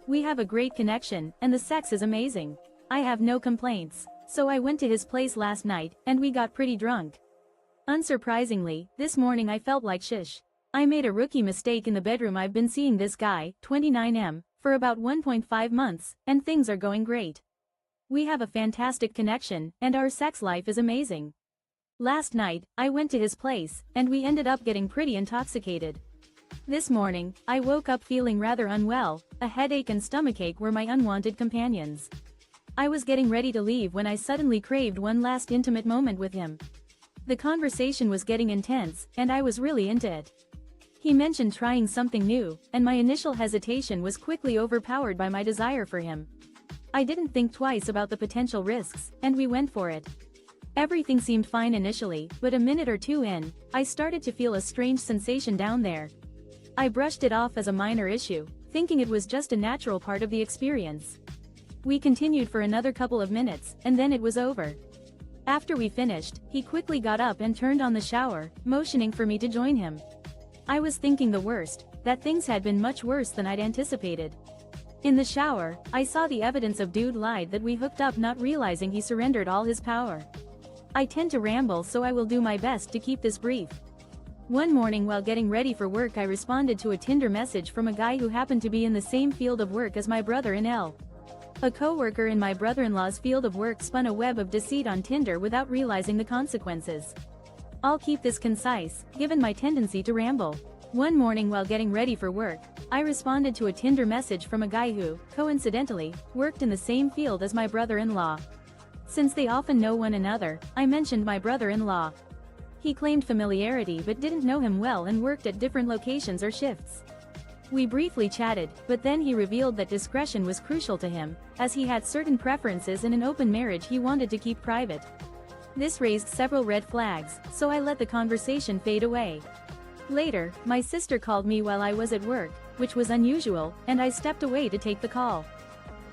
We have a great connection, and the sex is amazing. I have no complaints. So I went to his place last night, and we got pretty drunk. Unsurprisingly, this morning I felt like shish. I made a rookie mistake in the bedroom. I've been seeing this guy, 29M, for about 1.5 months, and things are going great. We have a fantastic connection, and our sex life is amazing. Last night, I went to his place, and we ended up getting pretty intoxicated. This morning, I woke up feeling rather unwell. A headache and stomachache were my unwanted companions. I was getting ready to leave when I suddenly craved one last intimate moment with him. The conversation was getting intense, and I was really into it. He mentioned trying something new, and my initial hesitation was quickly overpowered by my desire for him. I didn't think twice about the potential risks, and we went for it. Everything seemed fine initially, but a minute or two in, I started to feel a strange sensation down there. I brushed it off as a minor issue, thinking it was just a natural part of the experience. We continued for another couple of minutes, and then it was over. After we finished, he quickly got up and turned on the shower, motioning for me to join him. I was thinking the worst, that things had been much worse than I'd anticipated. In the shower, I saw the evidence of dude lied that we hooked up, not realizing he surrendered all his power. I tend to ramble, so I will do my best to keep this brief. One morning while getting ready for work, I responded to a Tinder message from a guy who happened to be in the same field of work as my brother-in-law. A co-worker in my brother-in-law's field of work spun a web of deceit on Tinder without realizing the consequences. I'll keep this concise, given my tendency to ramble. One morning while getting ready for work, I responded to a Tinder message from a guy who, coincidentally, worked in the same field as my brother-in-law. Since they often know one another, I mentioned my brother-in-law. He claimed familiarity but didn't know him well and worked at different locations or shifts. We briefly chatted, but then he revealed that discretion was crucial to him, as he had certain preferences in an open marriage he wanted to keep private. This raised several red flags, so I let the conversation fade away. Later, my sister called me while I was at work, which was unusual, and I stepped away to take the call.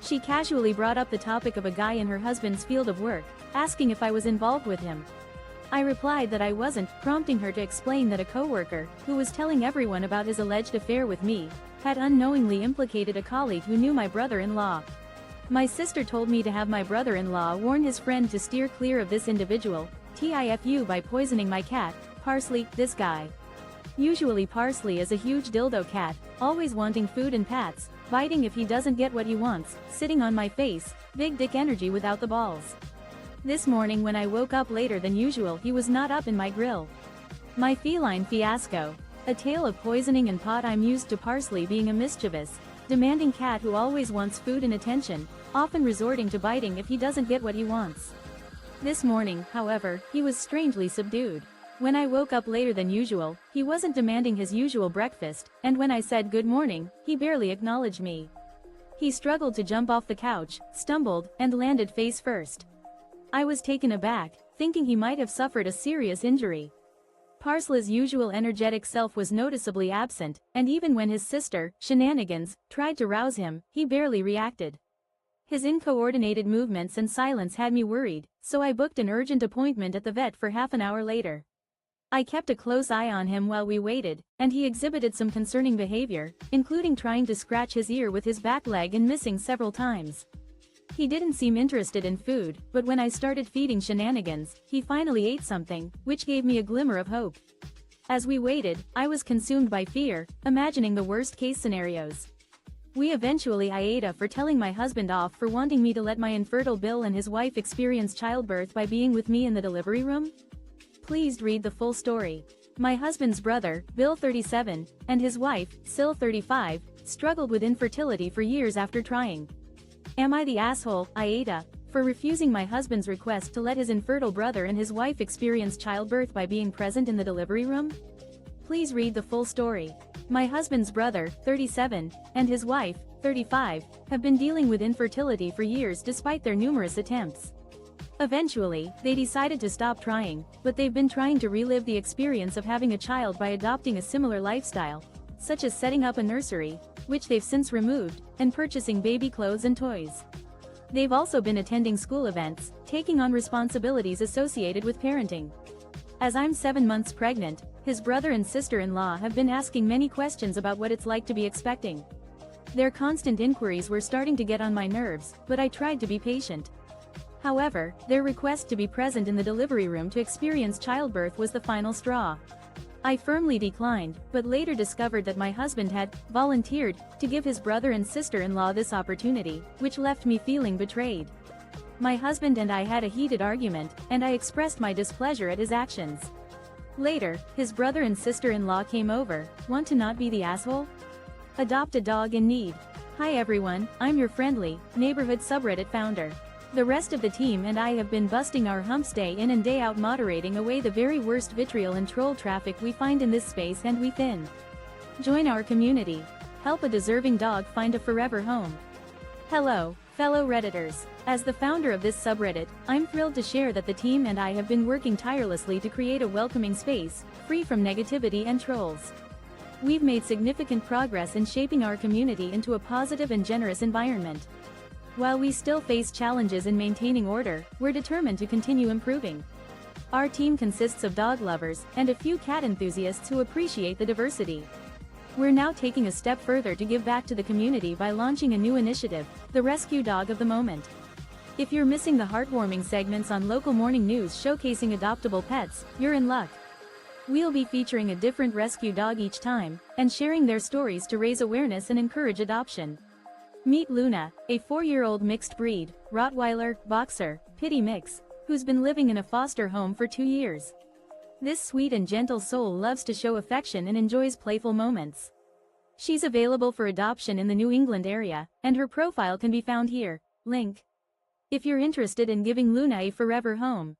She casually brought up the topic of a guy in her husband's field of work, asking if I was involved with him. I replied that I wasn't, prompting her to explain that a coworker, who was telling everyone about his alleged affair with me, had unknowingly implicated a colleague who knew my brother-in-law. My sister told me to have my brother-in-law warn his friend to steer clear of this individual, TIFU, by poisoning my cat, Parsley, this guy. Usually Parsley is a huge dildo cat, always wanting food and pats, biting if he doesn't get what he wants, sitting on my face, big dick energy without the balls. This morning when I woke up later than usual, he was not up in my grill. My feline fiasco. A tale of poisoning and pot. I'm used to Parsley being a mischievous, demanding cat who always wants food and attention, often resorting to biting if he doesn't get what he wants. This morning, however, he was strangely subdued. When I woke up later than usual, he wasn't demanding his usual breakfast, and when I said good morning, he barely acknowledged me. He struggled to jump off the couch, stumbled, and landed face first. I was taken aback, thinking he might have suffered a serious injury. Parsley's usual energetic self was noticeably absent, and even when his sister, Shenanigans, tried to rouse him, he barely reacted. His uncoordinated movements and silence had me worried, so I booked an urgent appointment at the vet for half an hour later. I kept a close eye on him while we waited, and he exhibited some concerning behavior, including trying to scratch his ear with his back leg and missing several times. He didn't seem interested in food, but when I started feeding Shenanigans, he finally ate something, which gave me a glimmer of hope. As we waited, I was consumed by fear, imagining the worst-case scenarios. We eventually Aita for telling my husband off for wanting me to let my infertile Bill and his wife experience childbirth by being with me in the delivery room. Please read the full story. My husband's brother, Bill 37, and his wife, Sil 35, struggled with infertility for years after trying. Am I the asshole, Aita, for refusing my husband's request to let his infertile brother and his wife experience childbirth by being present in the delivery room? Please read the full story. My husband's brother, 37, and his wife, 35, have been dealing with infertility for years despite their numerous attempts. Eventually, they decided to stop trying, but they've been trying to relive the experience of having a child by adopting a similar lifestyle, such as setting up a nursery, which they've since removed, and purchasing baby clothes and toys. They've also been attending school events, taking on responsibilities associated with parenting. As I'm 7 months pregnant, his brother and sister-in-law have been asking many questions about what it's like to be expecting. Their constant inquiries were starting to get on my nerves, but I tried to be patient. However, their request to be present in the delivery room to experience childbirth was the final straw. I firmly declined, but later discovered that my husband had volunteered to give his brother and sister-in-law this opportunity, which left me feeling betrayed. My husband and I had a heated argument, and I expressed my displeasure at his actions. Later, his brother and sister-in-law came over. Want to not be the asshole? Adopt a dog in need. Hi everyone, I'm your friendly, neighborhood subreddit founder. The rest of the team and I have been busting our humps day in and day out, moderating away the very worst vitriol and troll traffic we find in this space and within. Join our community. Help a deserving dog find a forever home. Hello, fellow Redditors. As the founder of this subreddit, I'm thrilled to share that the team and I have been working tirelessly to create a welcoming space, free from negativity and trolls. We've made significant progress in shaping our community into a positive and generous environment. While we still face challenges in maintaining order, we're determined to continue improving. Our team consists of dog lovers and a few cat enthusiasts who appreciate the diversity. We're now taking a step further to give back to the community by launching a new initiative, the Rescue Dog of the Moment. If you're missing the heartwarming segments on local morning news showcasing adoptable pets, you're in luck. We'll be featuring a different rescue dog each time, and sharing their stories to raise awareness and encourage adoption. Meet Luna, a 4-year-old mixed breed, Rottweiler, Boxer, Pity mix, who's been living in a foster home for 2 years. This sweet and gentle soul loves to show affection and enjoys playful moments. She's available for adoption in the New England area, and her profile can be found here. Link. If you're interested in giving Luna a forever home,